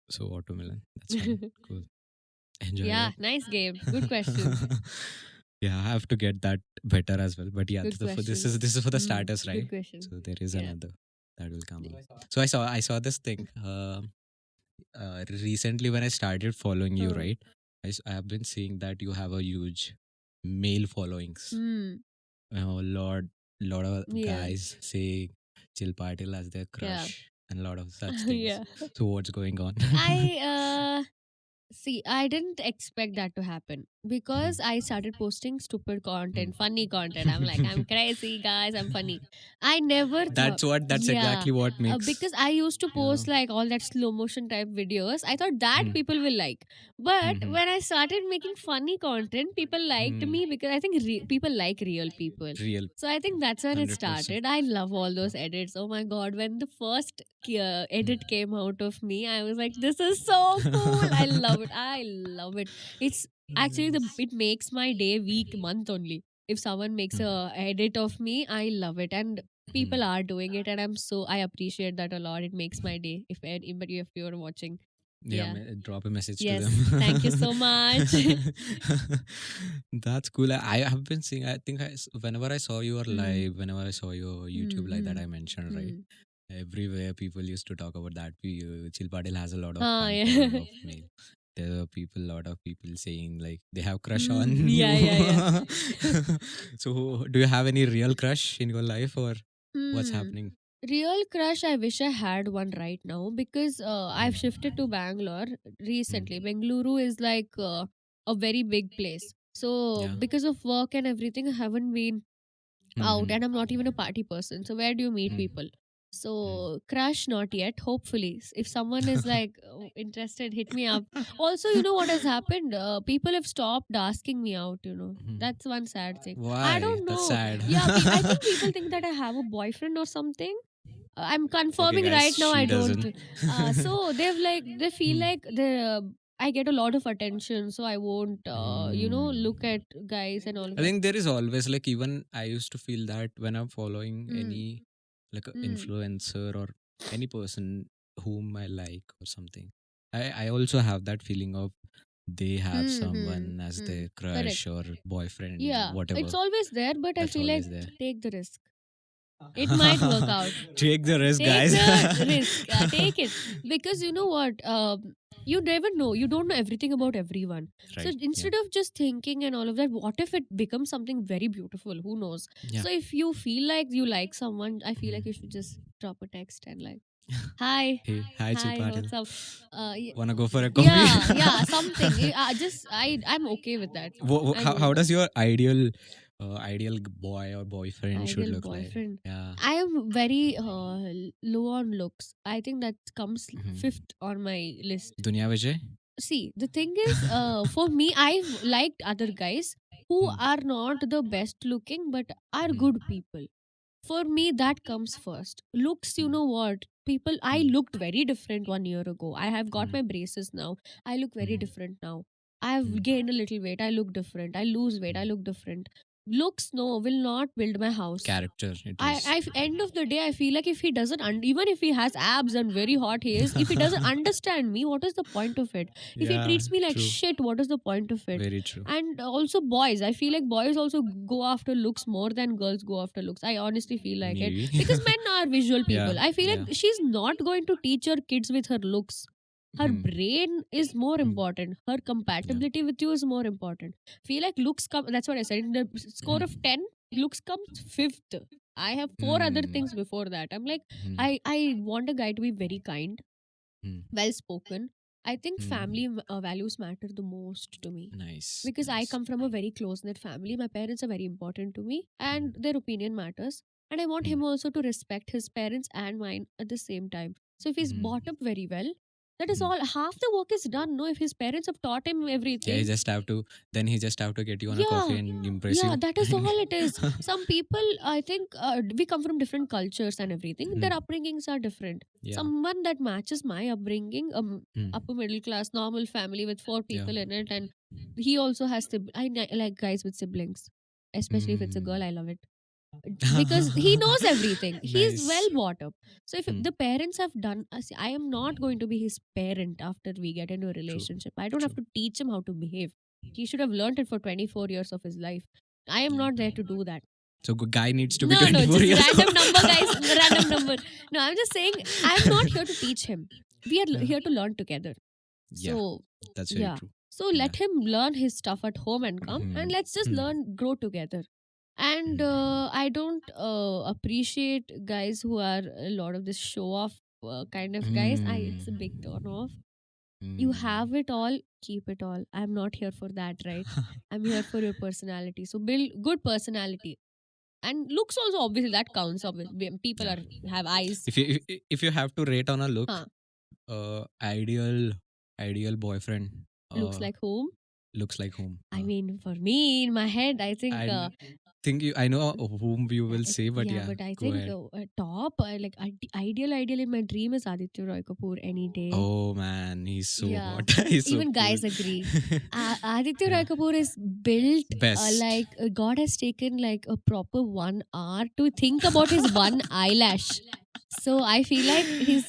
So watermelon. That's fine. Cool. Enjoy Yeah, that. nice game. Good questions. Yeah, I have to get that better as well. But yeah, Good for questions. this is for the starters, Good right? question. So there is Yeah. another that will come up. Nice. So I saw this thing recently when I started following you, Huh. right? I have been seeing that you have a huge male followings. Hmm. Lot of Yeah. guys say Chill Patil as their Yeah. crush and a lot of such things. Yeah. So what's going on? I see, I didn't expect that to happen Mhm. because I started posting stupid Mm. content, funny content. I'm like, I'm crazy, guys, I'm funny. I never thought, That's yeah, exactly what makes because I used to yeah. post like all that slow motion type videos. I thought that Mm. people will like. But Mhm. when I started making funny content, people liked Mm. me because I think people like real people. Real So I think that's when it 100%. started. I love all those edits. Oh my god, when the first edit came out of me, I was like, this is so cool. I love it. I love it. It's actually it makes my day, week, month only. If someone makes Mm. a edit of me, I love it. And Mhm. people are doing it, and I appreciate that a lot. It makes my day. If you're watching. Yeah, Yeah. drop a message to them. Yes. Thank you so much. That's cool. I have been seeing. I think whenever I saw your Hmm. live, whenever I saw your YouTube Hmm. live that Hmm. I mentioned, right? Hmm. Everywhere people used to talk about that. Chill Patil has a lot of Ah, fan yeah. following of male. There are lot of people saying like they have crush on Yeah, you. yeah, yeah. So, do you have any real crush in your life, or what's Hmm. happening? Real crush, I wish I had one right now because I've shifted to Bangalore Mm. recently. Bengaluru is like a very big place. So, Yeah. because of work and everything, I haven't been out, Mm-hmm. and I'm not even a party person. So, where do you meet Mm. people? Mm. So, crush, not yet. Hopefully, if someone is like interested, hit me up. Also, you know what has happened? People have stopped asking me out, Mhm. That's one sad thing. I Why? don't That's know. sad. Yeah, I think people think that I have a boyfriend or something. I'm Okay, confirming guys, right now. I she don't. doesn't. So they feel Hmm. like I get a lot of attention, so I won't, Hmm. look at guys and all of I that. think there is always like even I used to feel that when I'm following Mm, any like a mm, influencer or any person whom I like or something. I also have that feeling of they have someone as their Correct. crush or boyfriend, Yeah, it's whatever. always there, but I That's feel like always there. take the risk. It might work out. Take the risk, Take guys. the risk. Take it because you know what. You never know. You don't know everything about everyone. So Right. Yeah. instead of just thinking and all of that, what if it becomes something very beautiful? Who knows? Yeah. So if you feel like you like someone, I feel like you Mhm. should just drop a text and like, hi, Hey, hi, hi, Chilpatil. what's up? Y- Wanna go for a coffee? yeah, yeah, something. Just I'm okay with that. I'm How does your ideal boy or boyfriend should ideal look like? boyfriend. Yeah. I am very low on looks. I think that comes Mhm. fifth on my list. Dunya Vijay? See, the thing is, for me, I've liked other guys who Hmm. are not the best looking but are Hmm. good people. For me, that comes first. Looks, you Hmm. know what? People, I Hmm. looked very different 1 year ago. I have got Hmm. my braces now. I look very Hmm. different now. I've Hmm. gained a little weight. I look different. I lose weight. I Hmm. look different. Looks, no, will not build my house. Character it is. End of the day, I feel like if he doesn't, even if he has abs and very hot hairs, if he doesn't understand me, what is the point of it? If he Yeah, treats me like true. shit, what is the point of it? Very true. And also boys, I feel like boys also go after looks more than girls go after looks. I honestly feel like it Maybe. because men are visual Yeah. people. I feel Yeah. like she's not going to teach her kids with her looks. Her Hmm. brain is more Hmm. important. Her Yeah. compatibility with you is more important. Feel like looks come. That's what I said. In the score of Hmm. 10, looks comes fifth. I have four other Hmm. things before that. I'm like, Hmm. I want a guy to be very kind, Hmm. well spoken. I think Hmm. family values matter the most to me Nice. because I Nice. come from a very close knit family. My parents are very important to me, and Hmm. their opinion matters. And I want Hmm. him also to respect his parents and mine at the same time. So if he's Hmm. brought up very well, That is all. Half the work is done. No, if his parents have taught him Yeah, he everything. just have to. Then he just have to get you on a coffee Yeah, and impress yeah, you. that is all it is. Some people, I think, we come from different cultures and everything. Their Hmm. upbringings are different. Yeah. Someone that matches my upbringing, Hmm. upper middle class, normal family with four Yeah. people in it, and he also has I like guys with siblings, especially if it's a girl. Hmm. I love it because he knows everything. He's well Nice. brought up. So if Hmm. the parents have done, see, I am not going to be his parent after we get into a True. relationship. I don't have True. to teach him how to behave. He should have learned it for 24 years of his life. I am Yeah. not there to do that. So guy needs to be No, no, 24 just years random old. number, guys. Random number. No, I'm just saying I'm not here to teach him. We are Yeah. here to learn together. Yeah. So That's very yeah. true. So Yeah. let him learn his stuff at home and come, Hmm. and let's just Hmm. learn, grow together. And Hmm. I don't appreciate guys who are a lot of this show off kind of guys. Hmm. It's a big turn off. You Hmm. have it all, keep it all. I'm not here for that, right? I'm here for your personality. So build good personality and looks also. Obviously, that counts. Obviously, people Yeah. are have eyes. If you have to rate on a look, Huh? ideal boyfriend, Looks uh, like whom? looks like whom? I mean, for me, in my head, I think. I think I know whom you will say, but Yeah, yeah, but I go think ahead. top, like ideal in my dream is Aditya Roy Kapoor any day. Oh man, he's so Yeah, hot. He's so even cool. guys agree. Aditya Roy Yeah. Kapoor is built Best. like God has taken like a proper 1 hour to think about his one eyelash. So I feel like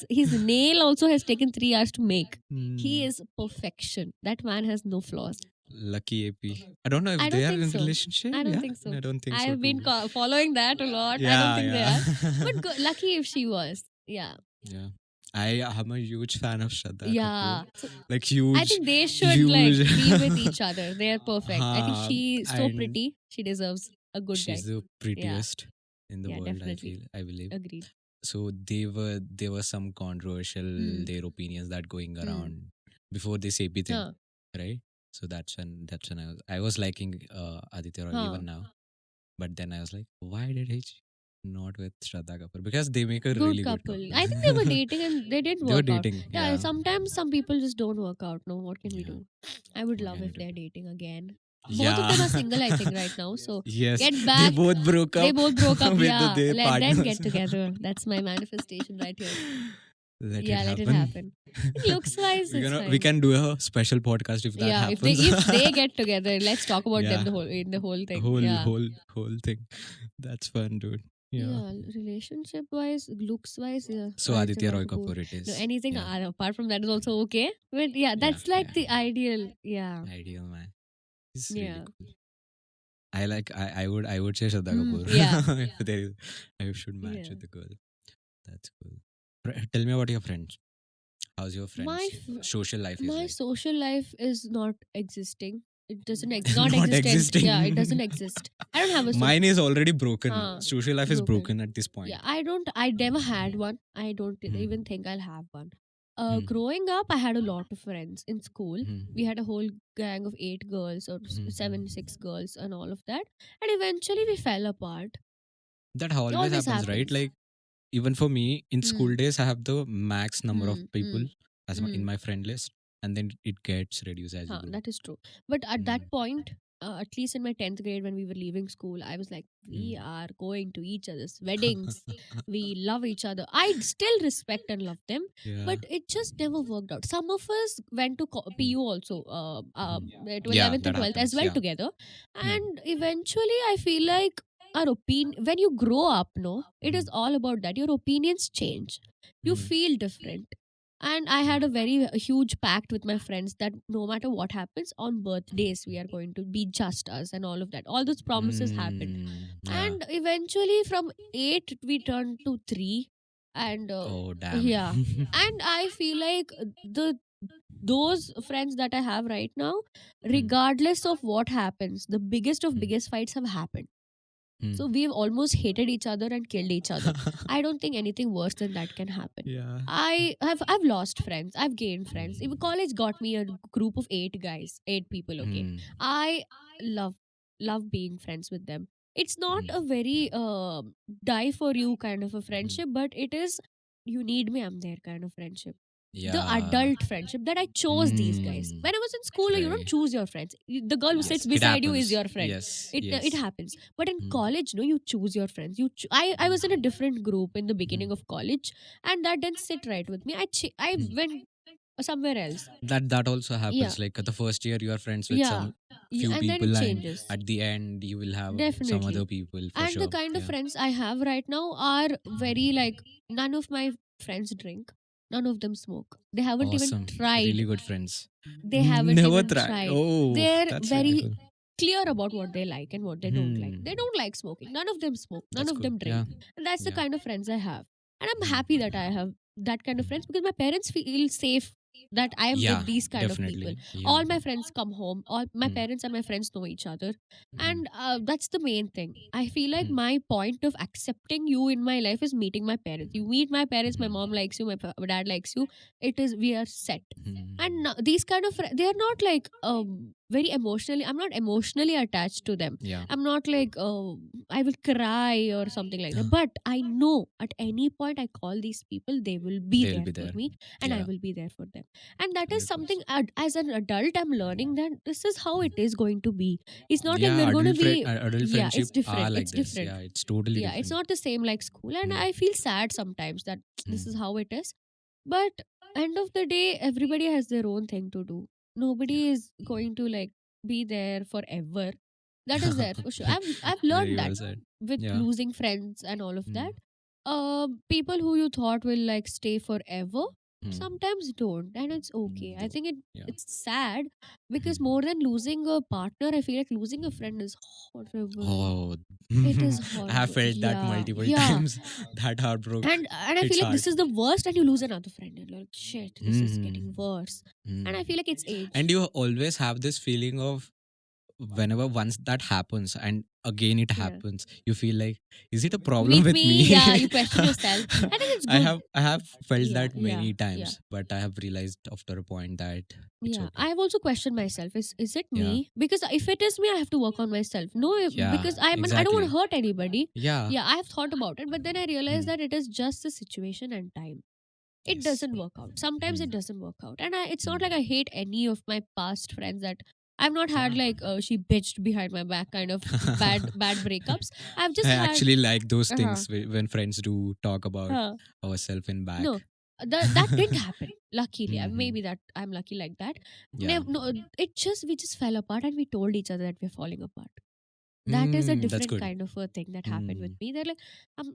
his nail also has taken 3 hours to make. He Hmm. is perfection. That man has no flaws. Lucky AP. I don't know I if they don't are think in so. relationship. I don't Yeah, think so. I don't think so I've been too. following that a lot. I don't Yeah, think they are. yeah. But lucky if she was. Yeah. Yeah. I am a huge fan of Shraddha Kapoor. Yeah. So Like I huge, think they should like huge. be with each other. They're perfect. I think she's so And pretty. She deserves a good she's guy. the Yeah. prettiest in the Yeah, world, I definitely. feel, I believe. Agreed. So there were some controversial Hmm. their opinions that going Hmm. around before this AP thing, Huh. right? So that's when I was liking Aditya Roy Huh. even now. But then I was like, why did he not with Shraddha Kapoor? Because they make a Good really good couple. couple. I think they were dating and they didn't They were work out. dating, Yeah, yeah. sometimes some people just don't work out. No, what can we Yeah. do? I would What love can you if do? they're dating again. Both of Yeah. them are single, I think, right now. So Yes. get They back. both broke They up both broke up. with Yeah. their Let them partners. get together. That's my manifestation right here. Let it Yeah, let it happen. happen. Looks wise, it's We fine. can do a special podcast if that Yeah, happens. if they get together, let's talk about them Yeah. the whole thing. Whole Yeah. whole whole thing. That's fun, dude. Yeah. Yeah, relationship wise, looks wise, yeah, So Aditya Aditya Roy Roy Kapoor. Kapoor it No, is. anything Yeah. apart from that is also okay. But yeah, Yeah. that's like Yeah. the ideal. Yeah, Ideal man. He's really yeah, cool. I would say Shraddha Kapoor. yeah, If there is, I should match yeah. with the girl. That's cool. Tell me about your friends. How's your My friends' social life is my like? social life is not existing. It doesn't not Not existent. Yeah, it doesn't existing. exist. I don't have a Mine is already broken. huh, Social life is broken. broken at this Yeah, point. I never had one. I don't Hmm. even think I'll have one. Hmm. Growing up, I had a lot of friends in school. We Hmm. had a whole gang of 8 girls or Hmm. seven, 6 girls, and all of that. And eventually, we fell apart. That It always always happens, right? happens. Like even for me in Hmm. school days, I have the max number of Hmm. people Hmm. as in Hmm. my friend list, and then it gets reduced as you Huh, grow. that is true. But at Hmm. that point, at least in my 10th grade when we were leaving school, I was like, we Hmm. are going to each other's weddings. We love each other. I still respect and love them, Yeah. but it just never worked out. Some of us went to PU also, to Yeah, 11th that and 12th as happens. well Yeah. together. Hmm. And eventually, I feel like our opinion, when you grow up, no, it Hmm. is all about that. Your opinions change. You Hmm. feel different, and I had a very huge pact with my friends that no matter what happens on birthdays, we are going to be just us and all of that. All those promises happened. Yeah. And eventually, from 8, we turned to 3. And Oh damn. yeah. And I feel like those friends that I have right now, Hmm. regardless of what happens, the biggest of Hmm. biggest fights have happened. Hmm. So we've almost hated each other and killed each other. I don't think anything worse than that can happen. Yeah. I've lost friends. I've gained friends. Even college got me a group of 8 guys, 8 people. Okay, Hmm. I love being friends with them. It's not Hmm. a very die for you kind of a Hmm. friendship, but it is you need me, I'm there kind of friendship. The Yeah. adult friendship that I chose these guys. Mm. When I was in school, you don't Right. choose your friends. The girl who sits Yes. It beside you is happens. your friend. Yes. It Yes. happens. But in Mm. college, no, you choose your friends. I was in a different group in the beginning Mm. of college, and that didn't sit right with me. I Mm. went somewhere else. That also Yeah, happens. Like the first year you are friends with yeah, some few and then it people, and changes. at the end you will have some other Definitely. people for And the sure. kind of Yeah. friends I have right now are very like, none of my friends drink, none of them smoke. They haven't even Awesome. Really tried. good friends. They haven't Never even try. tried. Oh, They're that's really very cool. clear about what they like and what they don't like. Hmm. They don't like smoking. None of them smoke. None That's of cool. them Yeah. drink. And that's the Yeah. kind of friends I have. And I'm Hmm. happy that I have that kind of friends because my parents feel safe that I am Yeah. with these kind of people. Definitely. Yeah. All my friends come home. All my Hmm. parents and my friends know each other. Hmm. And that's the main thing. I feel like Hmm. my point of accepting you in my life is meeting my parents. You meet my parents, my Hmm. mom likes you, my dad likes you. It is, we are set. And Hmm. these kind of they are not like very emotionally, I'm not emotionally attached to them. Yeah. I'm not like I will cry or something like that, but I know at any point I call these people, they will be They'll there be for there. me, and I Yeah. will be there for them. And that is something 100%. as an adult I'm learning that this is how it is going to be. It's not like Yeah. we're going to be, Adult yeah, friendship it's are different, like it's this. different. Yeah. It's totally Yeah, it's different. not the same like school, and Hmm. I feel sad sometimes that this is Hmm. how it is. But end of the day, everybody has their own thing to do. Nobody is going to like be there forever. That is there for sure. I've learned Very that well said. with Yeah. losing friends and all of Hmm. that. People who you thought will like stay forever Hmm. sometimes don't, and it's okay. I No. think Yeah. it's sad because Hmm. more than losing a partner, I feel like losing a friend is horrible. Oh, It is I have horrible. felt that Yeah, multiple yeah. times. That heartbreak. And I It's feel like this hard. is the worst, and you lose another friend. And you're like, shit, this is Hmm. getting worse. Hmm. And I feel like it's age. And you always have this feeling of whenever once that happens and again it Yeah. happens, you feel like, is it a problem With with me, yeah, me? you question yourself. I think it's good. I have felt Yeah, that yeah, many yeah. times, but I have realized after a point that it's Yeah, okay. I've also questioned myself. Is it Yeah. me? Because if it is me, I have to work on myself. No, Yeah. because I don't want to Exactly. hurt anybody. Yeah. Yeah, I've thought about it, but then I realized Hmm. that it is just the situation and time. It Yes. doesn't work out. Sometimes Hmm. it doesn't work out, and it's not Hmm. like I hate any of my past friends. That I've not had Yeah. like she bitched behind my back kind of bad breakups. I've I just had. actually like those Uh-huh, things when friends do talk about uh, ourselves in no, back. that didn't happen. Luckily, Hmm. maybe that I'm lucky like that. Yeah. No, it just we just fell apart, and we told each other that we're falling apart. That is a That's different good. kind of a thing that happened with Hmm. me. They're like,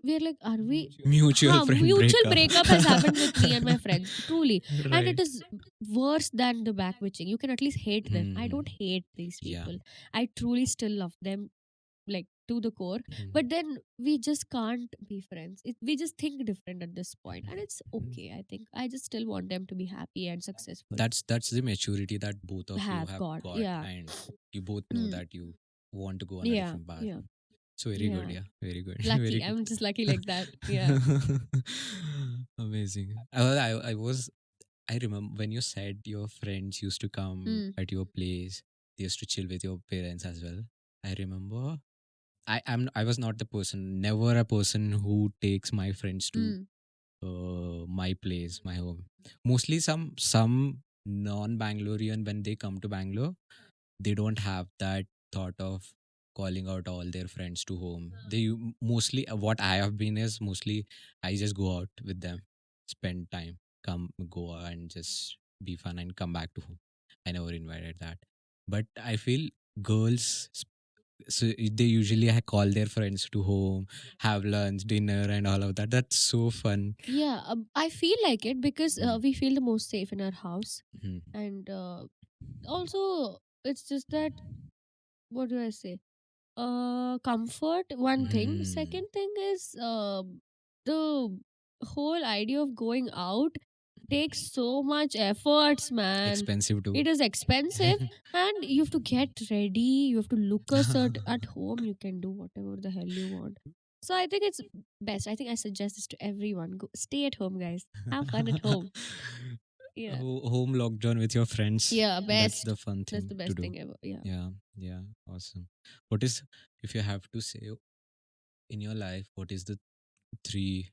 we're like, are we? Mutual friend Mutual breakup. breakup has happened with me and my friends, truly, and it Right. is worse than the back witching. You can at least hate them. I Hmm. don't hate these Yeah. people. I truly still love them, like to the core. Hmm. But then we just can't be friends. We just think different at this point, and it's okay. I think I just still want them to be happy and successful. That's the maturity that both of you Have have got, got, yeah. and you both know Mm, that you want to go on a yeah, different path. yeah, So very good. yeah. Yeah. Very good. Very Lucky. good. I'm just lucky like that. Yeah. Amazing. I was, I remember when you said your friends used to come Mm, at your place, they used to chill with your parents as well. I remember I was not the person, never a person who takes my friends to mm, my place, my home. Mostly some non-Bangalorean, when they come to Bangalore, they don't have that thought of calling out all their friends to home. Mostly what I have been is mostly I just go out with them, spend time, come go and just be fun and come back to home. I never invited that, but I feel girls. So they usually call their friends to home, have lunch, dinner, and all of that. That's so fun. yeah. I feel like it because Mm, we feel the most safe in our house, mm, and also it's just that, what do I say? Comfort, one thing. mm. Second thing is the whole idea of going out takes so much efforts, man. Expensive too. It is expensive, and you have to get ready, you have to look a cert. At home you can do whatever the hell you want. So I think it's best. I think I suggest this to everyone. Go, stay at home, guys. Have fun at home. Yeah. Home lockdown with your friends. Yeah, That's best. the fun That's the thing to best do. thing ever. Yeah. Yeah, yeah, awesome. What is, if you have to say in your life, what is the three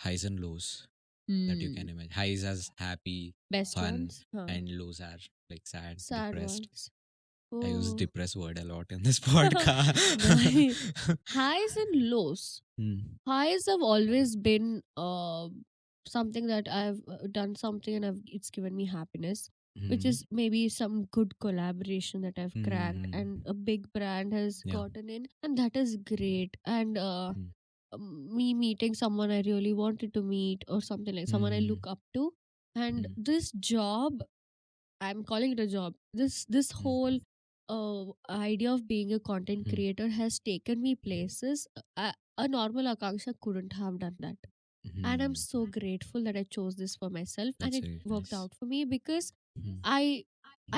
highs and lows? that you can Hmm. imagine. Highs as happy, Best fun, ones? Huh. and lows are like sad, Sad depressed. ones. I use Oh. depressed word a lot in this podcast. Nice. Highs and lows. Hmm. Highs have always been something that I've done something and it's given me happiness, which Hmm. is maybe some good collaboration that I've cracked Hmm. and a big brand has Yeah. gotten in, and that is great. And Hmm. me meeting someone I really wanted to meet, or something like someone I Hmm. look up to, and Hmm. this job, I'm calling it a job. This Hmm. whole idea of being a content Hmm. creator has taken me places a normal Akanksha couldn't have done that. And I'm Hmm. so grateful that I chose this for myself, and That's it very worked nice. out for me, because Hmm. I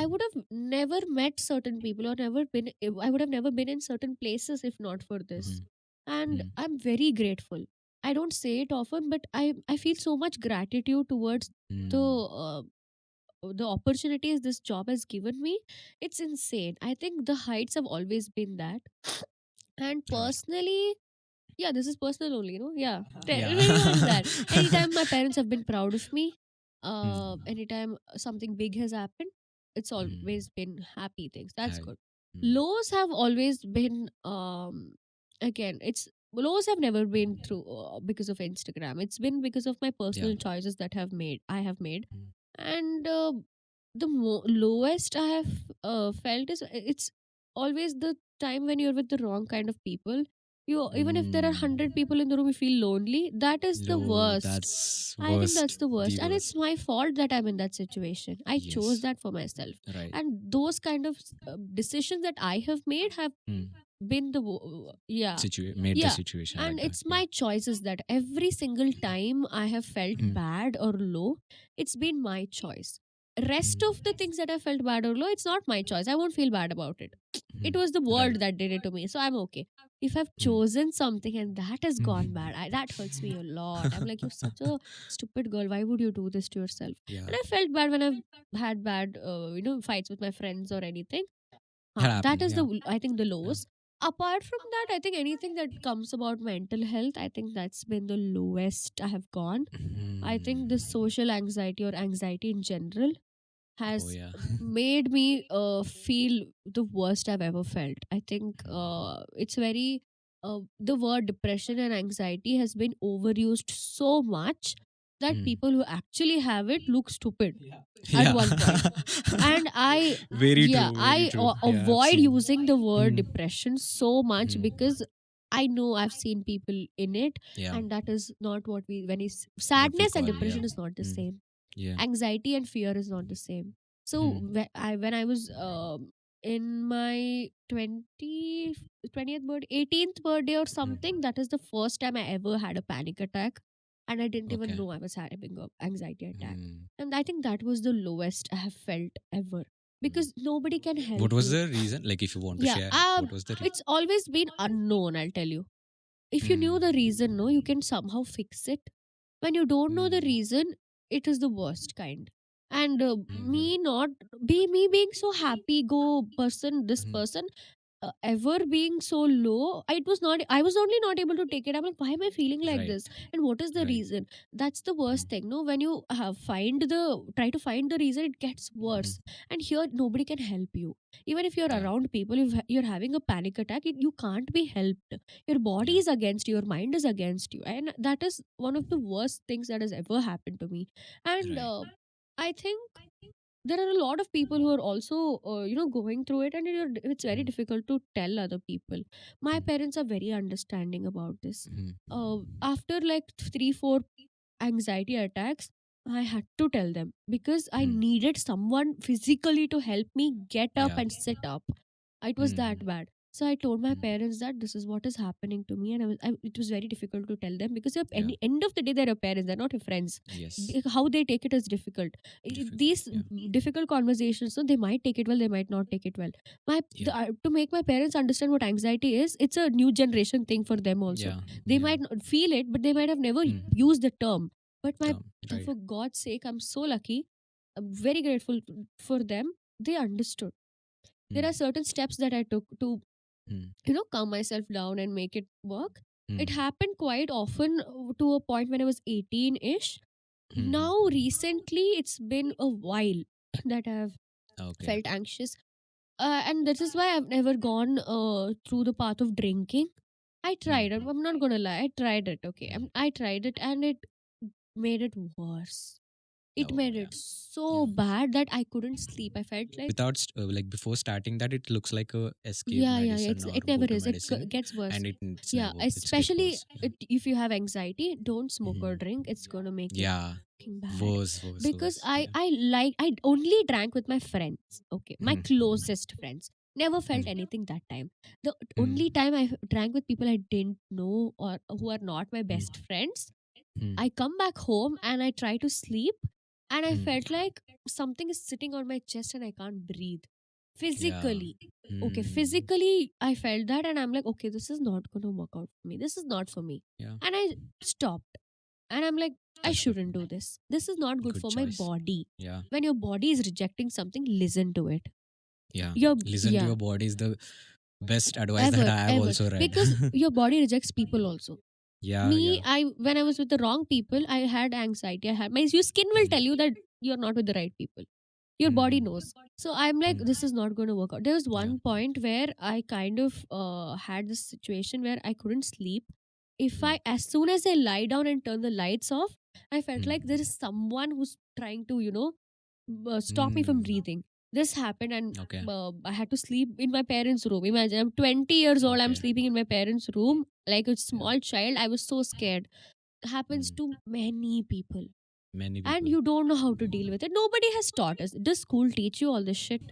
I would have never met certain people, or never been I would have never been in certain places if not for this. Hmm. And Hmm. I'm very grateful. I don't say it often, but I feel so much gratitude towards the Hmm. opportunities this job has given me. It's insane. I think the heights have always been that. And Right. personally, yeah, this is personal only, yeah, Yeah. very much that. Anytime my parents have been proud of me, Hmm. anytime something big has happened, it's Hmm. always been happy things. That's Hi. good. Hmm. Lows have always been, again, it's lows have never been through because of Instagram. It's been because of my Yeah. personal choices that I have made. Hmm. And the lowest I have felt is, it's always the time when you're with the wrong kind of people. You, even if there are Hmm. 100 people in the room, you feel lonely. That is the Low. worst. That's I think worst. that's the worst, The and it's worst. my fault that I'm in that situation. I chose Yes. that for myself. Right. And those kind of decisions that I have made have Hmm. been the yeah, Made the yeah. situation And like that. it's Yeah. my choices that every single time I have felt Hmm. bad or low, it's been my choice. Rest of the Hmm. things that I felt bad or low, it's not my choice. I won't feel bad about it. Hmm. It was the Right. world that did it to me, so I'm okay. If I've Hmm. chosen something and that has gone Hmm. bad, that hurts me a lot. I'm like, you're such a stupid girl. Why would you do this to yourself? Yeah. And I felt bad when I've had bad, fights with my friends or anything. That That happens. is Yeah. the, I think, the Yeah. lowest. Apart from that, I think anything that comes about mental health, I think that's been the lowest I have gone. I think the Hmm. social anxiety or anxiety in general Oh has yeah. made me feel the worst I've ever felt. I think Hmm. it's very the word depression and anxiety has been overused so much that Hmm. people who actually have it look stupid at Yeah. one point. And I, Very yeah, true. Very I true. Yeah, I've avoid seen. using the word Hmm. depression so much, Hmm. because I know I've seen people in it, Yeah. and that is not what we, What we sadness and call. Yeah. depression is not the Hmm. same. Yeah. Anxiety and fear is not the same. So Hmm. when I was in my 20th birthday, 18th birthday or Hmm. something, that is the first time I ever had a panic attack, and I didn't even Okay. know I was having a anxiety attack. Hmm. And I think that was the lowest I have felt ever, Hmm. because nobody can help What was you. the reason? Like, if you want to Yeah, share, what was the? it's always been unknown, I'll tell you. If you knew Hmm. the reason, no, you can somehow fix it. When you don't know the Hmm. reason, it is the worst kind. And Hmm. me being so happy go person, this Hmm. person ever being so low, I was only not able to take it. I'm like, why am I feeling like Right. this, and what is the Right. reason? That's the Hmm. worst thing, no, when you try to find the reason, it gets Hmm. worse. And here nobody can help you. Even if you're Yeah. around people, if you're having a panic attack, you can't be helped. Your body Yeah. is against you, your mind is against you, and that is one of the worst things that has ever happened to me. And Right. I think there are a lot of people who are also going through it, and it's very Hmm. difficult to tell other people. My Hmm. parents are very understanding about this. Hmm. After like 3 4 anxiety attacks, I had to tell them, because I Hmm. needed someone physically to help me get up Yeah. and sit up. It was Hmm. that bad. So I told my Hmm. parents that this is what is happening to me, and it was very difficult to tell them, because at Yeah. any end of the day, they're your parents, they're not your friends. Yes. How they take it is difficult. Difficult. These Yeah. difficult conversations, so they might take it well, they might not take it well. Yeah. To make my parents understand what anxiety is, it's a new generation thing for them also. Yeah. They Yeah. might not feel it, but they might have never Hmm. used the term. But Right. for God's sake, I'm so lucky. I'm very grateful for them. They understood. There Hmm. are certain steps that I took to, Hmm. calm myself down and make it work. It Hmm. happened quite often to a point when I was 18 ish. Now recently it's been a while that I've Okay. felt anxious, and this is why I've never gone through the path of drinking. I tried it. Mm. I'm not gonna lie. I tried it. Okay, Mm. I tried it, and it made it worse. It Oh made yeah. it so Yeah. bad that I couldn't sleep. I felt like, Like before starting that, it looks like a escape yeah. medicine or It go never to is. It medicine, gets worse. and it's Yeah, never, it's get especially worse. Yeah. if you have anxiety, don't smoke or Mhm. drink. It's gonna make it Yeah. fucking bad. Worse, worse, Because worse. Yeah. I only drank with my friends. Okay, my Mhm. closest friends. Never felt Mhm. anything that time. The only Mhm. time I drank with people I didn't know or who are not my Mhm. best friends, Mhm. I come back home and I try to sleep, and I Mhm. felt like something is sitting on my chest and I can't breathe. Yeah. Physically. Okay, Mm. physically I felt that, and I'm like, okay, this is not gonna work out for me. This is not for me. Yeah. And I stopped. And I'm like, I That's good. shouldn't do this. This is not good Good for my choice. body. Yeah. When your body is rejecting something, listen to it. Yeah. Your Listen to yeah, your body is the best advice that ever, I have ever. also read. Because your body rejects people also. Yeah. Me, Yeah. I when I was with the wrong people, I had anxiety. I had my your skin will tell you that you're not with the right people. Your body Mm. knows. So I'm like, Mm. this is not going to work out. There was Yeah. one point where I kind of had this situation where I couldn't sleep. If Mm. I, as soon as I lie down and turn the lights off, I felt like there Mm. is someone who's trying to, stop me from Mm. breathing. This happened, and Okay. I had to sleep in my parents' room. Imagine, I'm 20 years old, I'm Okay. sleeping in my parents' room like a Yeah. small child. I was so scared. Happens Mm. to many people, Many and people. you don't know how to deal with it. Nobody has taught us. Does school teach you all this shit?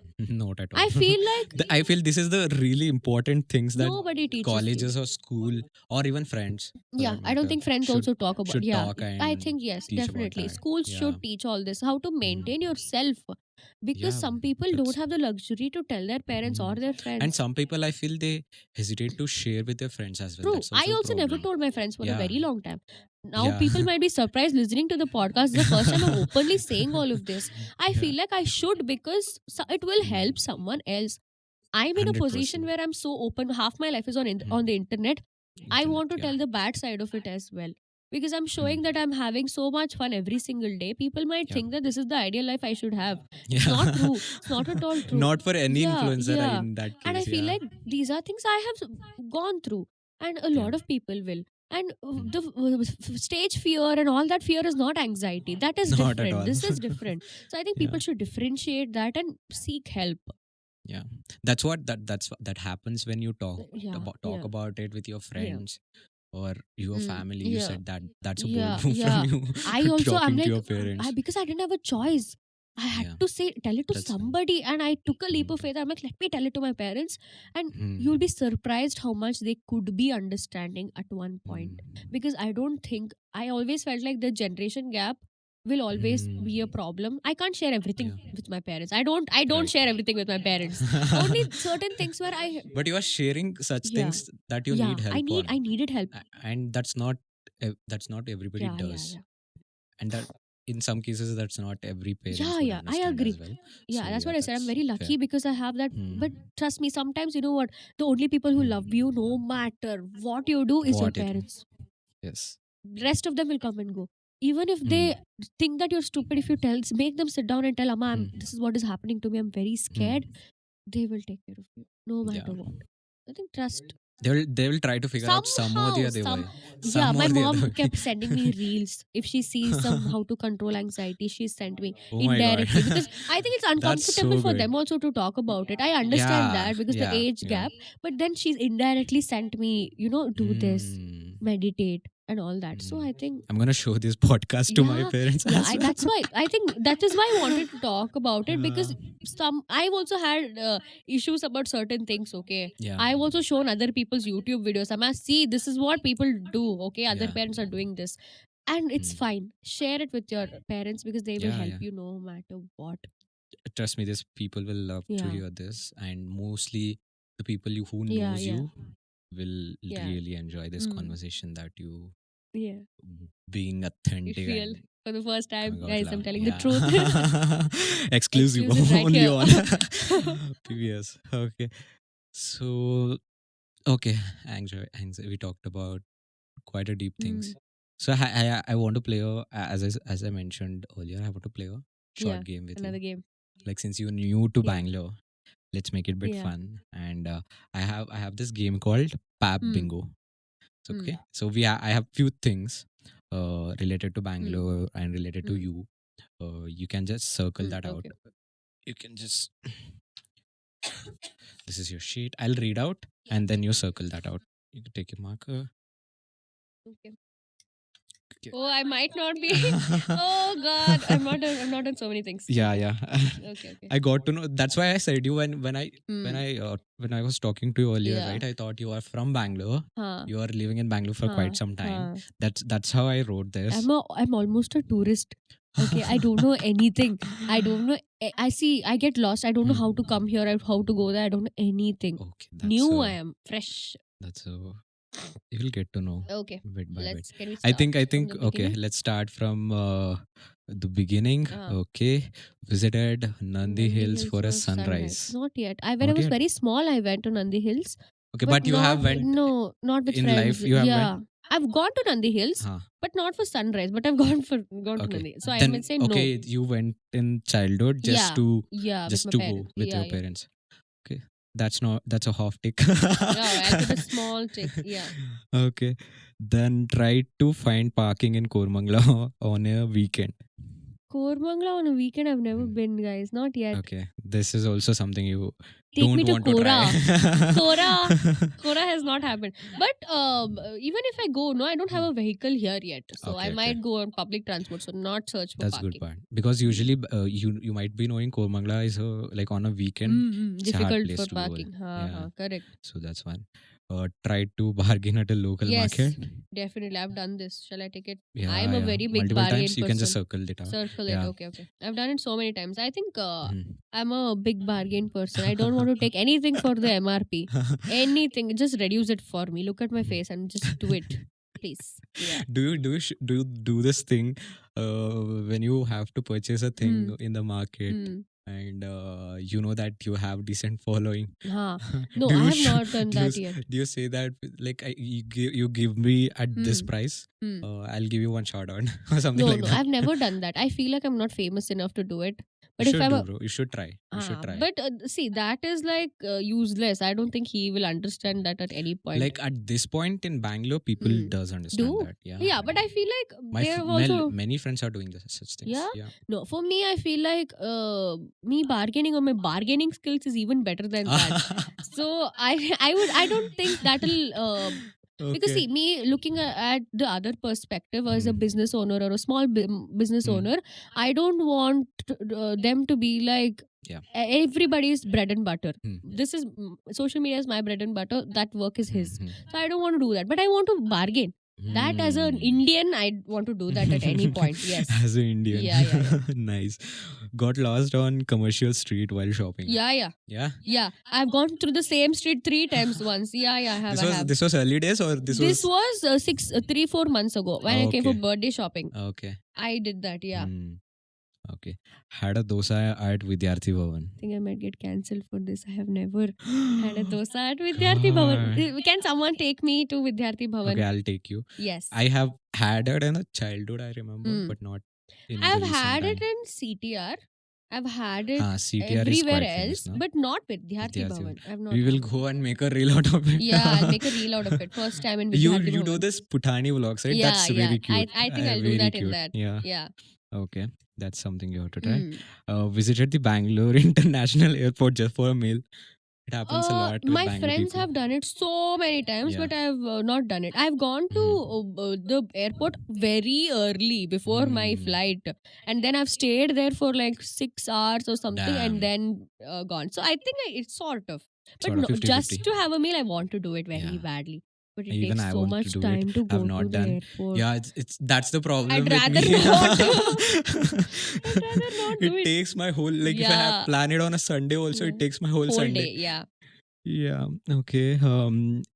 Not at all. I feel like I feel this is the really important things that nobody teaches you. colleges or school or even friends, for Yeah, that I don't matter, think friends should also talk about. should Yeah, talk I and think yes, teach about definitely. that. Schools Yeah. should teach all this, how to Mm. maintain yourself, because Yeah. some people don't That's. have the luxury to tell their parents or Mm. their And friends. some people, I feel they hesitate to share with their friends as well. True. That's I also a also never problem. told my friends for a Yeah. very long time. Now Yeah. people might be surprised listening to the podcast. It's the first time I'm openly saying all of this. I Yeah. feel like I should, because it will help Mm. someone else. I'm in a position 100%. where I'm so open. Half my life is on the Mm. internet. I Internet. want to Yeah. tell the bad side of it as well, because I'm Mm. showing that I'm having so much fun every single day. People might Yeah. think that this is the ideal life I should have. It's not Yeah. true. It's not at all true. Not for any Yeah, influencer yeah. in that And I case. feel Yeah. like these are things I have gone through, and a Yeah. lot of people will. And Mm. the stage fear and all that fear is not anxiety. That is Not at different. all. This is different. So I think Yeah. people should differentiate that and seek help. Yeah. That happens when you Yeah, talk yeah, about it with your yeah. friends or your Mm, family. You yeah, said that that's a bold yeah, move from yeah. you I also, I'm talking to like, your parents. because I didn't have a choice. I had Yeah. to tell it to That's fine. somebody, and I took a leap of Mm. faith. I'm like, let me tell it to my parents, and you'll Mm. be surprised how much they could be understanding at one point. Mm. Because I don't think, I always felt like the generation gap will always be a Mm. problem. I can't share everything Yeah. with my parents. I don't Right. share everything with my parents. Only certain things where But you are sharing such yeah, things that you yeah, need help on. I needed help. And that's not everybody Yeah, yeah, does. yeah. And that in some cases that's not every parents Yeah, would yeah, I understand as agree. well. Yeah, So that's yeah, what I said. I'm that's very fair. lucky because I have that. Hmm. But trust me, sometimes you know what? The only people who love you, Hmm. no matter what you do, is your What it parents. yes. Rest of them will come and go. Even if Hmm. they think that you're stupid, if you make them sit down and tell Amma, Hmm. this is what is happening to me. I'm very scared. Hmm. They will take care of you, no Yeah. matter what. I think trust. They will try to figure out some or the Somehow, other way. yeah, Some my or the other mom way. kept sending me reels. If she sees some how to control anxiety, she sent me Oh my god. indirectly, because I think it's That's uncomfortable so for good. them also to talk about it. I understand Yeah. that because the Yeah. age Yeah. gap, but then she's indirectly sent me, do this, Hmm. meditate, and all that. So Hmm. I think, I'm gonna show this podcast to my yeah, parents yeah, as well. that's why I think that is why I wanted to talk about it, Uh, because I've also had issues about certain things. Okay, yeah. I've also shown other people's YouTube videos. I'm like, see, this is what people do. Okay, other Yeah. parents are doing this, and it's Hmm. fine. Share it with your parents because they will Yeah. help Yeah. you no matter what. Trust me, this people will love to Yeah, hear this, and mostly the people who yeah, knows yeah, you will yeah. really enjoy this Mm. conversation that you Yeah, being it's authentic real. and For the first time, coming out guys, I'm loud. telling the Yeah. truth. Exclusive Exclusive right only here. on PBS. Okay. So, okay. We talked about quite a deep things. Mm. So I want to play as I mentioned earlier. I want to play a Yeah, short game with another you. game. Like since you're new to Yeah. Bangalore, let's make it a bit Yeah. fun. And I have this game called Pap Hmm. Bingo. So, Hmm. okay, so I have few things related to Hmm. Bangalore and related to Hmm. you. You can just circle Hmm. that out. Okay. You can just this is your sheet. I'll read out Yeah. and then you circle that out. You can take your marker. Okay. Okay. Oh, I might not be. Oh God, I'm not on so many things. Yeah, Okay. yeah. Okay. Okay. I got to know. That's why I said you Hmm. when I was talking to you earlier, Yeah. right? I thought you are from Bangalore. Huh. You are living in Bangalore for Huh. quite some time. Huh. That's how I wrote this. I'm almost a tourist. Okay, I don't know anything. I don't know. I see. I get lost. I don't know Hmm. how to come here. How to go there. I don't know anything. Okay, New. I am fresh. that's you will get to know Okay. bit by bit. Can we I start think from the okay, beginning? let's start from the beginning. Uh, Okay, visited Nandi Nandi Hills Hills for a for sunrise. sunrise. Not yet. When I Not was yet. very small, I went to Nandi Hills, Okay, but but you have went no, not with in life. friends. You have went. Yeah, I've gone to Nandi Hills, Huh. but not for sunrise. But I've gone to Okay. Nandi. So I Then might say no. okay, you went in childhood Yeah, yeah, with just my to go parents. with Yeah, your yeah. parents. Okay, that's a half tick. Oh, I'll put a small tick. Yeah. Okay, then try to find parking in Kormangla on a weekend. Kormangla on a weekend, I've never Hmm. been, guys. Not yet. Okay, this is also something you Take me don't to want to try. Kora. Kora. Kora has not happened. But even if I go, no, I don't have a vehicle here yet. So I Okay, okay. might go on public transport. So not search for That's good parking. part because Hmm. usually you might be knowing Kormangla is like on a weekend. It's a hard Difficult place for to go. parking. Ha, Yeah, ha, correct. so that's one. Try to bargain at a local Yes, market. definitely. I've done this. Shall I take it? I'm Yeah, a yeah. very big Multiple bargain times you can just person. circle it out. Circle it. Yeah. Okay, okay. I've done it so many times. I think Mhm. I'm a big bargain person. I don't want to take anything for the MRP. Anything. Just reduce it for me. Look at my face and just do it. Please. Yeah. Do you do this thing when you have to purchase a thing Hmm. in the market Hmm. and you know that you have decent following? Ha. No, do I you have not done do you that yet. do you say that like you give me at this Hmm. price? Hmm. I'll give you one shout out or something No, like no, that. I've never done that. I feel like I'm not famous enough to do it. You But if should I'm do, a bro. You should try. You should try. but see, that is like useless. I don't think he will understand that at any point. Like at this point in Bangalore, people Hmm. does understand Do that. Yeah. yeah, but I feel like My they have also many friends are doing such things. yeah. Yeah. No, for me, I feel like me bargaining or my bargaining skills is even better than that. So I don't think that'll because Okay. see me looking at the other perspective as a Hmm. business owner or a small business Hmm. owner, I don't want them to be like Yeah. everybody's bread and butter. Hmm. This is social media is my bread and butter. That work is his. Hmm. So I don't want to do that, but I want to bargain. That as an Hmm. Indian, I want to do that at any point. Yes. As an Indian. Yeah, yeah, yeah. Nice. Got lost on commercial street while shopping. Yeah, yeah. Yeah. Yeah, I've gone through the same street 3 times once. Yeah, yeah, I have. This was early days or this was 4 months ago when I came for Okay. birthday shopping. Okay. I did that. Yeah. Hmm. Okay. Had a dosa at Vidyarthi Bhavan. I think I might get cancelled for this. I have never had a dosa at Vidyarthi Bhavan. Can someone take me to Vidyarthi Bhavan? Okay, I'll take you. Yes. I have had it in a childhood, I remember, but not in I've the recent had time. it in CTR. I've had it CTR is everywhere quite else, famous, no? but not Vidyarthi Vidyarthi Bhavan. I've not. We will had it. go and make a reel out of it. Yeah, I'll make a reel out of it. First time in Vidyarthi You do Bhavan. this Putani vlogs, right? Yeah, That's yeah. very cute. I think I'll do very that cute. in that. Yeah. Yeah. Okay. That's something you have to try. Mm. Visited the Bangalore International Airport just for a meal. It happens a lot with My Bangalore friends people. have done it so many times, Yeah. but I've not done it. I've gone to the airport very early before my flight, and then I've stayed there for like 6 hours or something, Damn. and then gone. So I think it's sort of. But Sort of 50-50. just to have a meal, I want to do it very Yeah. badly. But it Even takes I so want to much do time it. to I've go not to the done. airport. Yeah, it's that's the problem I'd with rather me. not. I'd rather not do It it. takes my whole if I Yeah. have planned it on a Sunday also, Yeah. it takes my whole Whole Sunday. day, yeah. Yeah. Okay.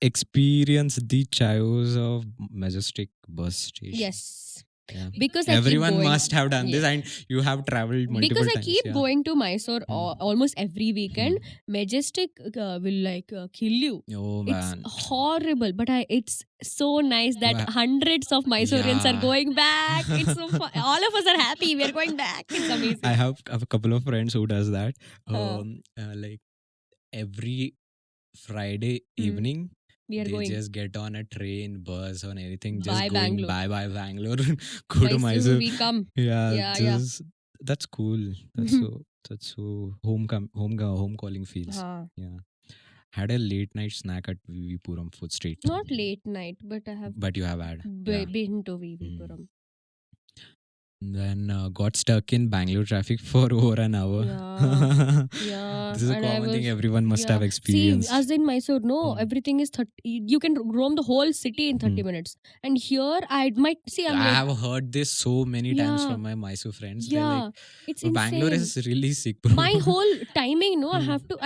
Experience the chaos of Majestic bus station. Yes. Yeah. because I keep Everyone going. must have done this, Yeah. and you have traveled multiple Because I times. keep Yeah. going to Mysore almost every weekend. Hmm. Majestic will like kill you. Oh It's man. horrible, but it's so nice that Wow. hundreds of Mysoreans are Yeah. going back. It's so fun. All of us are happy. We are going back. It's amazing. I have a couple of friends who does that. Huh. Like every Friday evening, We are they going. just get on a train, bus, or anything, Bye, just going Bangalore. bye Bangalore, go to Mysore, Mysore. we come. Yeah, Yeah. just that's cool. That's so home calling feels. Huh. Yeah, had a late night snack at VV Puram food street. Not late night, but I have But you have had. Yeah. been to VV Puram. Then got stuck in Bangalore traffic for over an hour. Yeah. Yeah. This is a And I common thing was- everyone must have See, experienced. as in Mysore, no, Hmm. everything is 30. You can roam the whole city in 30 minutes. And here, I might see. I'm I like, have heard this so many times Yeah. from my Mysore friends. They're yeah, like, it's Bangalore insane. is really sick, bro. My whole timing, no, I Hmm. have to.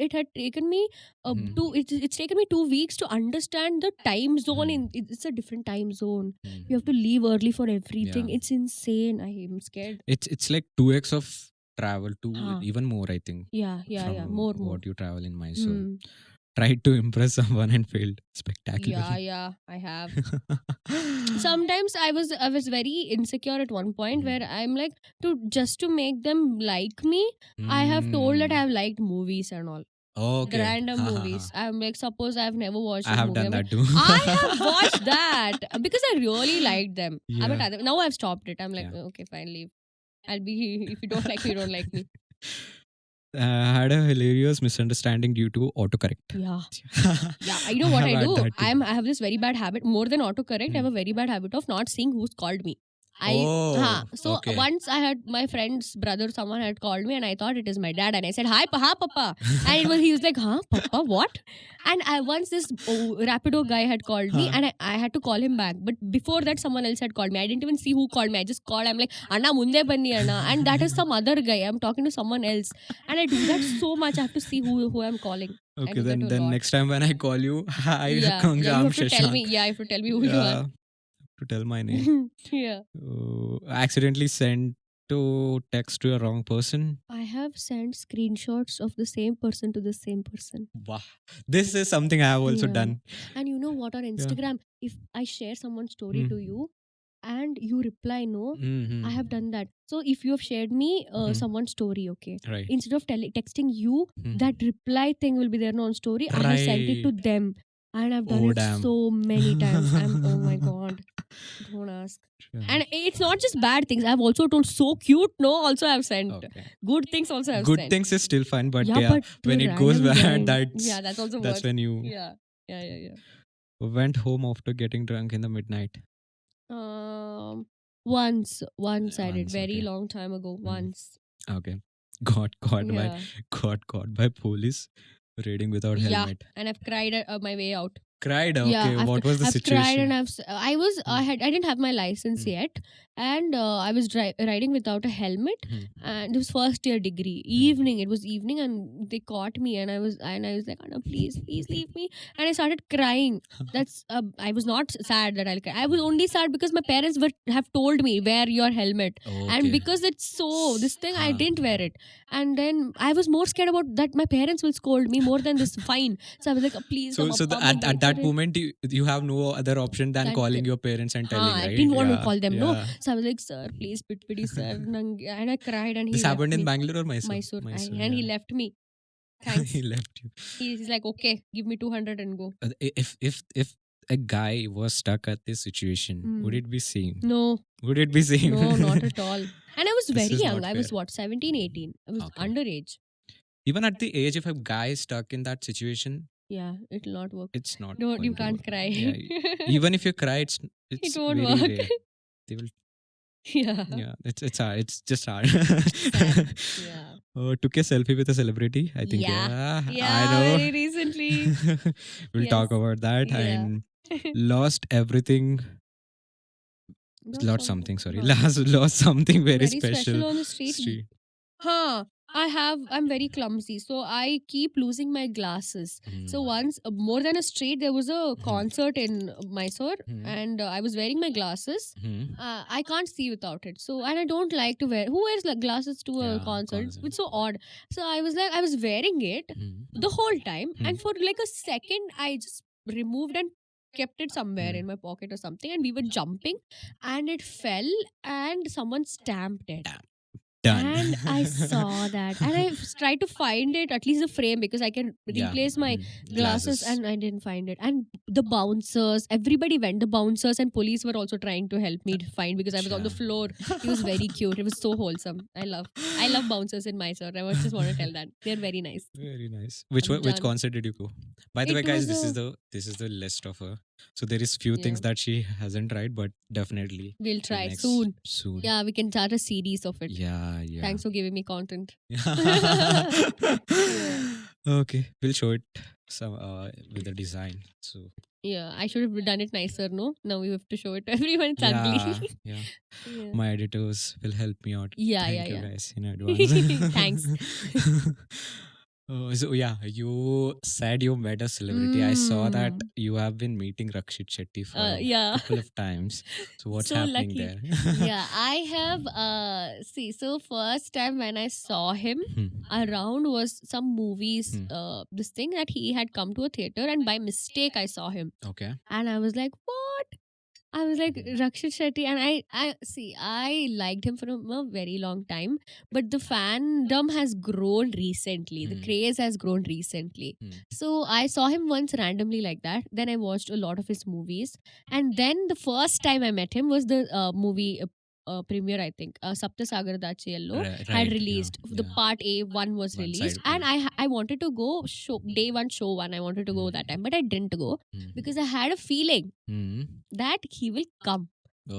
It had taken me it's taken me 2 weeks to understand the time zone. It's a different time zone. You have to leave early for everything. Yeah. It's insane. I am scared. It's like 2x of travel, Huh. even more, I think. Yeah. From More. what you travel in Mysore. Hmm. Tried to impress someone and failed spectacularly. Yeah, I have. Sometimes I was very insecure at one point where I'm like, to make them like me, I have told that I have liked movies and all. Okay. Random movies. I'm like, suppose I've never watched I a have movie. done I'm that too. like, I have watched that because I really liked them. Yeah. But now I've stopped it. I'm like, Yeah. okay, fine, leave. I'll be if you don't like me, you don't like me. Had a hilarious misunderstanding due to autocorrect. Yeah. You know what I have had do? that too. I have this very bad habit. More than autocorrect, I have a very bad habit of not seeing who's called me. So okay. once I had my friend's brother, someone had called me, and I thought it is my dad, and I said, "Hi, Papa," and he was like, "Huh, Papa, what?" And once this Rapido guy had called me, and I had to call him back. But before that, someone else had called me. I didn't even see who called me. I just called. I'm like, "Anna, munde banni, Anna," and that is some other guy. I'm talking to someone else, and I do that so much. I have to see who I'm calling. Okay, then next time when I call you, hi, you have to tell me. Shashank. Yeah, you have to tell me who you are. To tell my name. Yeah. I accidentally sent to text to a wrong person. I have sent screenshots of the same person to the same person. Wow. This is something I have also done. And you know what, on Instagram, if I share someone's story to you and you reply no, I have done that. So if you have shared me someone's story, okay, Right. instead of texting you, that reply thing will be there on story. I have sent it to them. And I've done it so many times. Oh my god. Don't ask. And it's not just bad things. I've also told so cute. No, also I've sent. Okay. Good things also I've Good sent. things is still fun, but but when it goes bad, that's also that's worse. when you Yeah. went home after getting drunk in the midnight. Once I did, Once, very okay. long time ago. Once. Okay. Got caught by police raiding without helmet. And I've cried my way out. Cried. Okay. What was the I've situation? cried, and I didn't have my license yet, and I was riding without a helmet, and it was first year degree. It was evening, and they caught me, and I was like, Anna, please leave me, and I started crying. I was not sad that I'll cry. I was only sad because my parents have told me wear your helmet, and because it's this thing, I didn't wear it, and then I was more scared about that my parents will scold me more than this fine. So I was like, please. At that moment you have no other option than calling your parents and telling, right? I didn't want to call them, no. So I was like, sir, please, pity, sir. And I cried, and this happened in Bangalore or Mysore? Mysore. And he left me. Thanks. He left you. He's like, okay, give me 200 and go. If a guy was stuck at this situation, would it be same? No. Would it be same? No, not at all. And I was very young. I was 17, 18. I was underage. Even at the age, if a guy is stuck in that situation, it'll not work. It's not. No, you can't cry. Even if you cry, it won't very work. rare. They will. Yeah. It's hard. It's just hard. Yeah. Took a selfie with a celebrity. I think. Yeah, I know. very recently. We'll talk about that. Yeah. And lost everything. Lost something very, very special on the street. I'm very clumsy, so I keep losing my glasses. So once, more than a street, there was a concert in Mysore, and I was wearing my glasses. I can't see without it. So, and I don't like to wear. Who wears like glasses to a concert? It's so odd. So I was wearing it the whole time, and for like a second, I just removed and kept it somewhere in my pocket or something, and we were jumping, and it fell, and someone stamped it. Done. And I saw that, and I tried to find it, at least the frame, because I can replace my glasses, and I didn't find it. And the bouncers, everybody went. The bouncers and police were also trying to help me to find, because I was on the floor. It was very cute. It was so wholesome. I love bouncers in Mysore. I just want to tell that they're very nice. Very nice. Which concert did you go? By the way, guys, this is the list of her. So there is few things that she hasn't tried, but definitely we'll try next, soon. Soon. Yeah, we can start a series of it. Yeah. Thanks for giving me content. Okay, we'll show it some with the design. So yeah, I should have done it nicer. No, now we have to show it to everyone. It's ugly. Yeah. My editors will help me out. Thank you guys in advance. Thanks. So yeah, you said you met a celebrity. I saw that you have been meeting Rakshit Shetty for a couple of times. So what's happening there? Yeah, I have so first time when I saw him around was some movies, this thing that he had come to a theater, and by mistake I saw him. Okay. And I was like, what? I was like, Rakshit Shetty, and I liked him for a very long time, but the fandom has grown recently. The craze has grown recently. So I saw him once randomly like that. Then I watched a lot of his movies, and then the first time I met him was the movie premiere, I think. Sapta Sagar Dachiyallo had released. The part A1 was released, and I wanted to go day one, show one. I wanted to go that time, but I didn't go because I had a feeling that he will come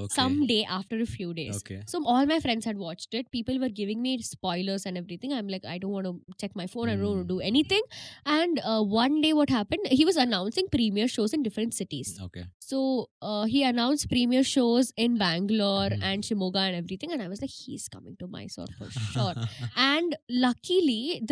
someday after a few days. So all my friends had watched it. People were giving me spoilers and everything. I'm like, I don't want to check my phone. I don't want to do anything. And one day what happened, he was announcing premiere shows in different cities. So he announced premiere shows in Bangalore and Shimoga and everything. And I was like, he's coming to Mysore for sure. And luckily,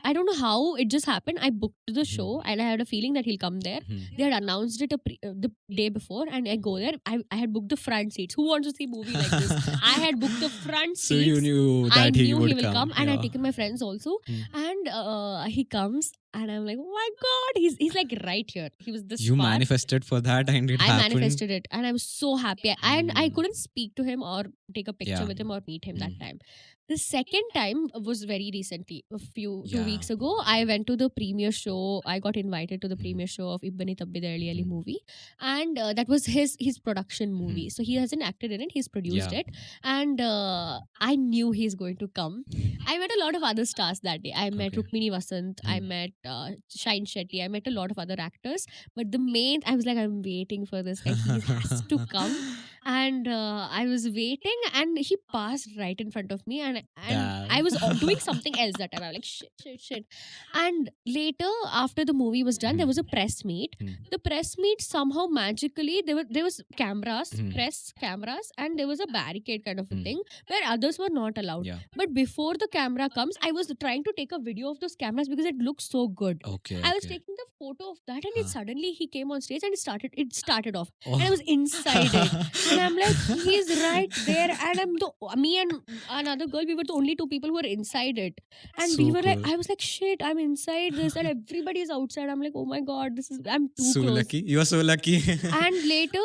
I don't know how it just happened. I booked the show and I had a feeling that he'll come there. They had announced it the day before, and I go there. I had booked the front seats. Who wants to see a movie like this? I had booked the front seats. So you knew that he will come. And I had taken my friends also. And he comes, and I'm like, oh my God, he's like right here. He was this You far. Manifested for that, and it happened. I manifested it, and I was so happy. And I couldn't speak to him or take a picture with him or meet him that time. The second time was very recently, two weeks ago. I went to the premiere show. I got invited to the premiere show of Ibbani Tabbida Eliyali movie, and that was his production movie. So he hasn't acted in it; he's produced it, and I knew he's going to come. I met a lot of other stars that day. I met Rukmini Vasant. I met Shine Shetty. I met a lot of other actors, but I was like, I'm waiting for this guy. He has to come. And I was waiting, and he passed right in front of me, and I was doing something else that time. I was like, shit. And later, after the movie was done, there was a press meet. The press meet, somehow magically, there was cameras, press cameras, and there was a barricade kind of a thing where others were not allowed. But before the camera comes, I was trying to take a video of those cameras because it looked so good. I was taking the photo of that, and suddenly he came on stage, and it started off, and I was inside it. And I'm like, he's right there, and me and another girl, we were the only two people who were inside it, and So we were cool. like, I was like, shit, I'm inside this, and everybody is outside. I'm like, oh my God, I'm too So close. lucky. You are so lucky. And later,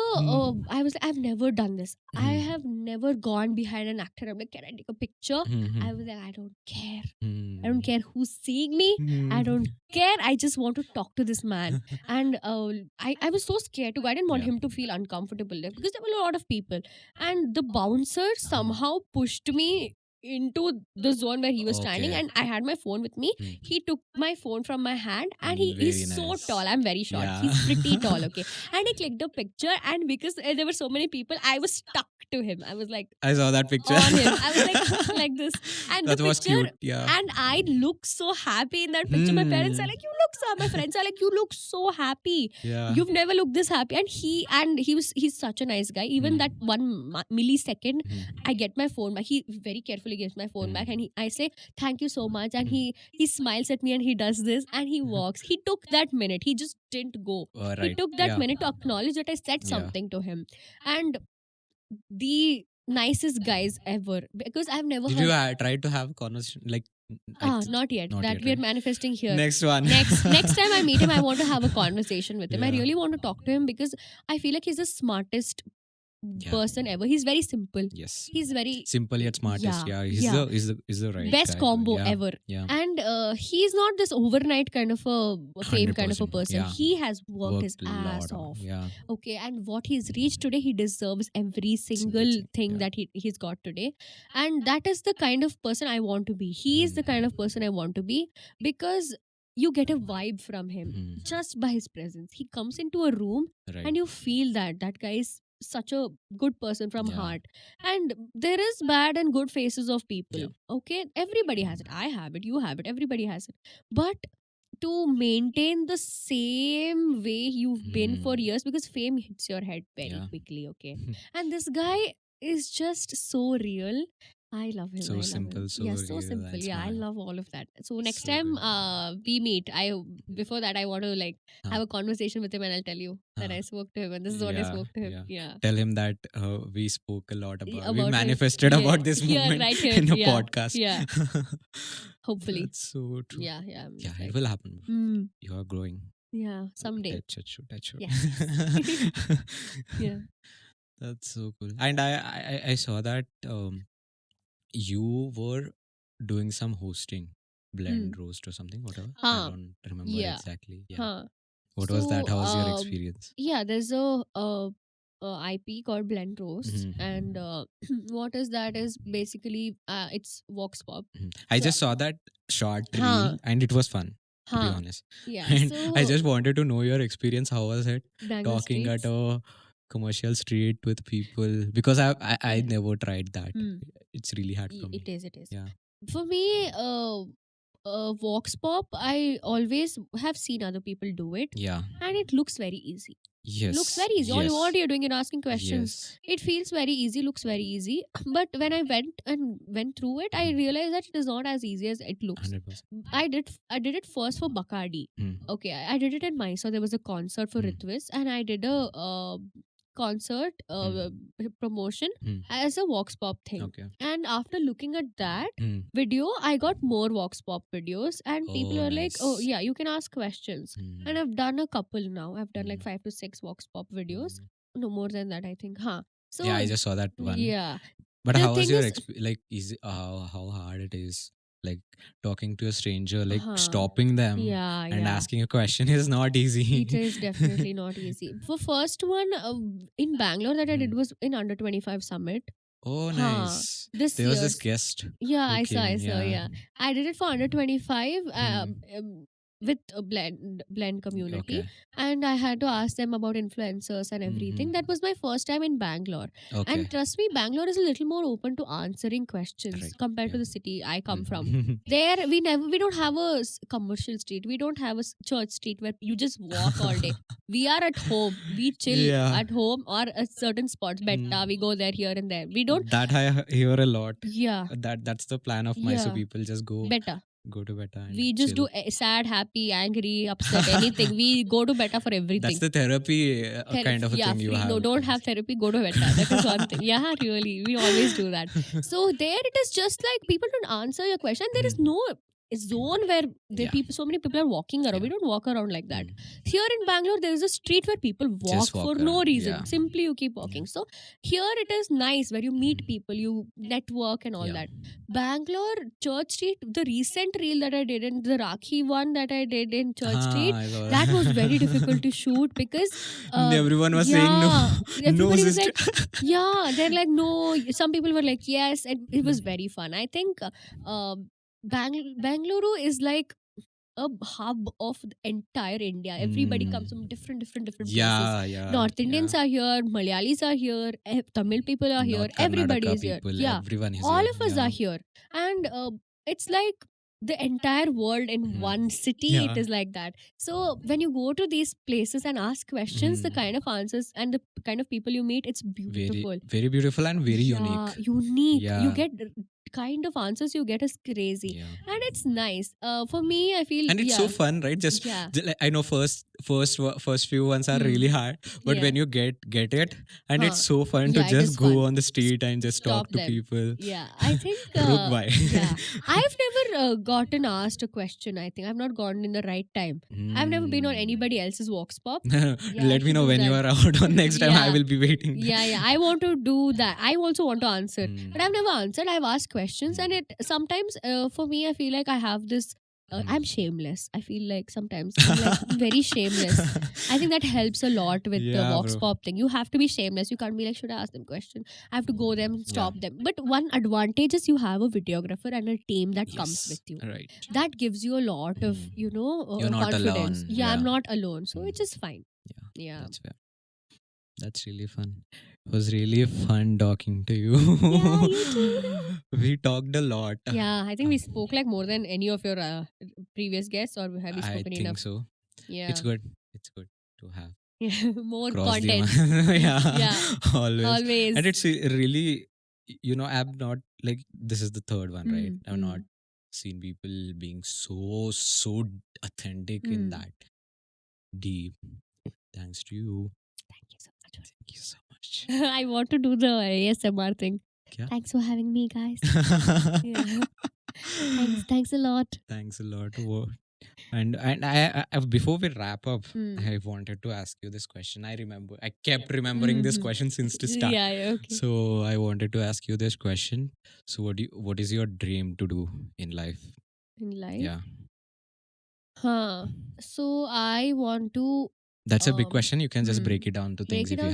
I was like, I've never done this. I have never gone behind an actor. I'm like, can I take a picture? I was like, I don't care. I don't care who's seeing me. I don't care. I just want to talk to this man. And I was so scared to go. I didn't want him to feel uncomfortable there because there were a lot of people. And the bouncer somehow pushed me into the zone where he was standing, and I had my phone with me. He took my phone from my hand, and he's so tall. I'm very short. He's pretty tall, okay. And he clicked a picture, and because there were so many people, I was stuck to him. I was like, I saw that picture. on him. I was like this. And That the was picture, cute. Yeah. and I look so happy in that picture. My parents are like, my friends are like, you look so happy. Yeah. You've never looked this happy. And he's such a nice guy. Even that one millisecond, I get my phone, but he very carefully respectfully gives my phone back, Hmm. and I say thank you so much, and he smiles at me and he does this and he walks. He took that minute. He just didn't go. He Right. took that Yeah. minute to acknowledge that I said Yeah. something to him, and the nicest guys ever, because I've never Did you heard. try to have a conversation like? Not yet. Not That yet, we are right? manifesting here. Next one. Next time I meet him, I want to have a conversation with him. I Yeah. really want to talk to him because I feel like he's the smartest Yeah. person ever. He's very simple. Yes. He's very Simple yet smartest. yeah, Yeah. He's yeah. the right Best guy. combo Yeah. ever. Yeah. And he's not this overnight kind of a fame kind of a 100%. person. Yeah. He has worked his Worked a ass lot on. off. Yeah. Okay, and what he's reached today, he deserves every single thing, thing yeah. that he's got today. And that is the kind of person I want to be. He is the kind of person I want to be, because you get a vibe from him Mhm. just by his presence. He comes into a room Right. and you feel that guy is such a good person from Yeah. heart. And there is bad and good faces of people. Yeah. Okay, everybody has it. I have it, you have it, everybody has it. But to maintain the same way you've been for Mhm. years, because fame hits your head very Yeah. quickly. Okay, and this guy is just so real. I love him. So I love simple, him. so Yeah, so real simple. and Yeah, I smart. love all of that. So next So time good. we meet, before that I want to like Huh. have a conversation with him, and I'll tell you that Huh. I spoke to him and this is what I Yeah. spoke to him. Yeah. Yeah. Tell him that we spoke a lot we About him. manifested Yeah, about this here, moment right here. in a Yeah. podcast. Yeah. Hopefully. That's so true. Yeah, yeah. I'm Yeah, just it like, will happen. mm, You are growing. yeah, someday. Touch you. Yes. Yeah. That's so cool. And I saw that you were doing some hosting, blend Hmm. roast or something, whatever. I Huh. don't remember Yeah. exactly. Yeah. Huh. What was that? So, How was your experience? yeah, there's a IP called Blend Roast, Mhm. and what is that? Is basically it's Vox Pop. Mhm. I So, just saw that short huh, reel and it was fun, to be huh, honest. yeah. And I So just wanted to know your experience. How was it Bangalore talking at streets. a commercial street with people? Because I Yeah. never tried that. Hmm. It's really hard for me. It is. It is. Yeah. For me, Vox Pop, I always have seen other people do it, Yeah. and it looks very easy. Looks Yes. very easy. All Yes. what you're doing, you're asking questions. Yes. It feels very easy, looks very easy. But when I went through it, I realized that it is not as easy as it looks. 100%. I did it first for Bacardi. Okay, I did it in Mysore. There was a concert for Ritwis, and I did a concert promotion as a Vox Pop thing. Okay. And after looking at that Hmm. video, I got more Vox Pop videos, and people Oh, were like, "Oh nice. yeah, you can ask questions." Hmm. And I've done a couple now. I've done like Hmm. 5 to 6 Vox Pop videos. Hmm. No more than that, I think. Huh. So Yeah, I just saw that one. yeah, But the how was thing your is, like? Is it, how hard it is? Like talking to a stranger, like huh, stopping them yeah, and yeah. asking a question is not easy. It is definitely not easy. For first one in Bangalore that I did was in Under 25 Summit. Oh, Huh. nice. This There was this year's. guest Yeah, who I saw. came. Yeah, I did it for Under 25 Hmm. with a blend community, Okay. and I had to ask them about influencers and everything. Mhm. That was my first time in Bangalore, Okay. and trust me, Bangalore is a little more open to answering questions Right. compared to Yeah. the city I come from. Mhm. There we don't have a commercial street, we don't have a church street where you just walk all day. We are at home, we chill Yeah. at home or at certain spots, betta, we go there, here and there. We don't. That I hear a lot. Yeah, That's the plan of Mysore yeah, people. Just betta. go to beta and We just chill. do sad, happy, angry, upset, anything. We go to betta for everything. That's the therapy kind of a yeah, thing you free. have. No, don't have therapy, go to betta. That is one thing. Yeah, really. We always do that. So there it is just like people don't answer your question. There is no zone where Yeah. so many people are walking around. Yeah. We don't walk around like that. Mm. Here in Bangalore, there is a street where people walk Just walk for no around. reason. Yeah. Simply you keep walking. So here it is nice where you meet Mm. people, you network and all Yeah. that. Bangalore, Church Street, the recent reel that I did and the Rakhi one that I did in Church Street, I saw that was very difficult to shoot because everyone was saying no. No, everybody was sister. like, yeah, they're like, no. Some people were like, yes, and it was very fun. I think Bangalore is like a hub of the entire India. Everybody comes from different places. Yeah. North Indians are here, Malayalis are here, Tamil people are here, North everybody Karnataka is here. people, Yeah, everyone is all here. of us Yeah. are here, and it's like the entire world in one city. Yeah. It is like that. So when you go to these places and ask questions, the kind of answers and the kind of people you meet, it's beautiful. Very beautiful and very unique. Unique. Yeah. You get kind of answers you get is crazy. Yeah. And it's nice. For me, I feel, And it's so fun, right? Just like, I know first few ones are really hard, but when you get it, and it's so fun to Yeah, it is just go fun. on the street and just Stop talk to them. people. Yeah, I think Ruk bhai. yeah, I've never gotten asked a question. I think I've not gotten in the right time. I've never been on anybody else's Vox Pop. Yeah, Let me know when you are out on next time. I will be waiting. Yeah, I want to do that. I also want to answer, but I've never answered. I've asked questions, and it sometimes for me, I feel like I have this. I'm shameless. I feel like sometimes I'm like very shameless. I think that helps a lot with the Vox Pop thing. You have to be shameless. You can't be like, should I ask them question? I have to go them and stop them. But one advantage is you have a videographer and a team that comes with you. Right. That gives you a lot of, You're not confidence. alone. Yeah, I'm not alone. So it's just fine. Yeah. That's fair. That's really fun. It was really fun talking to you. Yeah, you too. We talked a lot. Yeah, I think we spoke like more than any of your previous guests, or have we spoken I think enough? so. Yeah. It's good. It's good to have more cross the content. yeah. Always. And it's really, I'm not like, this is the third one, right? I've not seen people being so authentic in that deep. Thanks to you. Thank you so much. Thank you so much. I want to do the ASMR thing. Kya? Thanks for having me, guys. Yeah. Thanks a lot. Thanks a lot. And I before we wrap up, I wanted to ask you this question. I kept remembering this question since the start. Yeah, okay. So I wanted to ask you this question. So what is your dream to do in life? In life? Yeah. So I want to. That's a big question. You can just break it down to things if you have.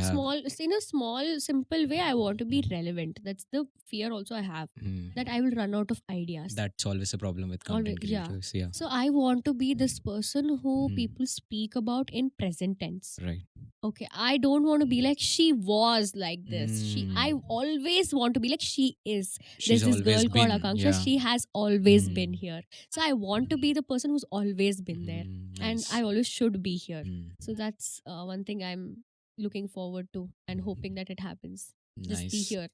In a small, simple way. I want to be relevant. That's the fear also I have, that I will run out of ideas. That's always a problem with content creators. Yeah. So I want to be this person who people speak about in present tense. Right. Okay, I don't want to be like she was like this. I always want to be like she is. There's this girl called Akanksha. Yeah. She has always been here. So I want to be the person who's always been there, and I always should be here. So that's one thing I'm looking forward to and hoping that it happens. Just be here.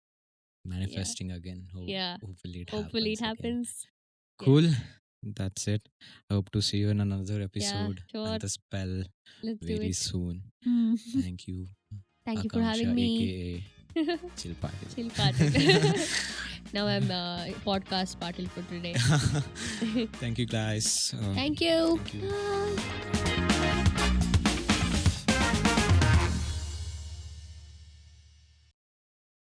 Manifesting again. Hopefully it happens. Cool. Yeah. That's it. I hope to see you in another episode. Yeah, sure. And the spell very soon. Thank you. Thank Akanksha, you for having me. AKA chillpatill. Chillpatill. Now I'm podcast patil for today. Thank you, guys. Thank you. Thank you. Bye.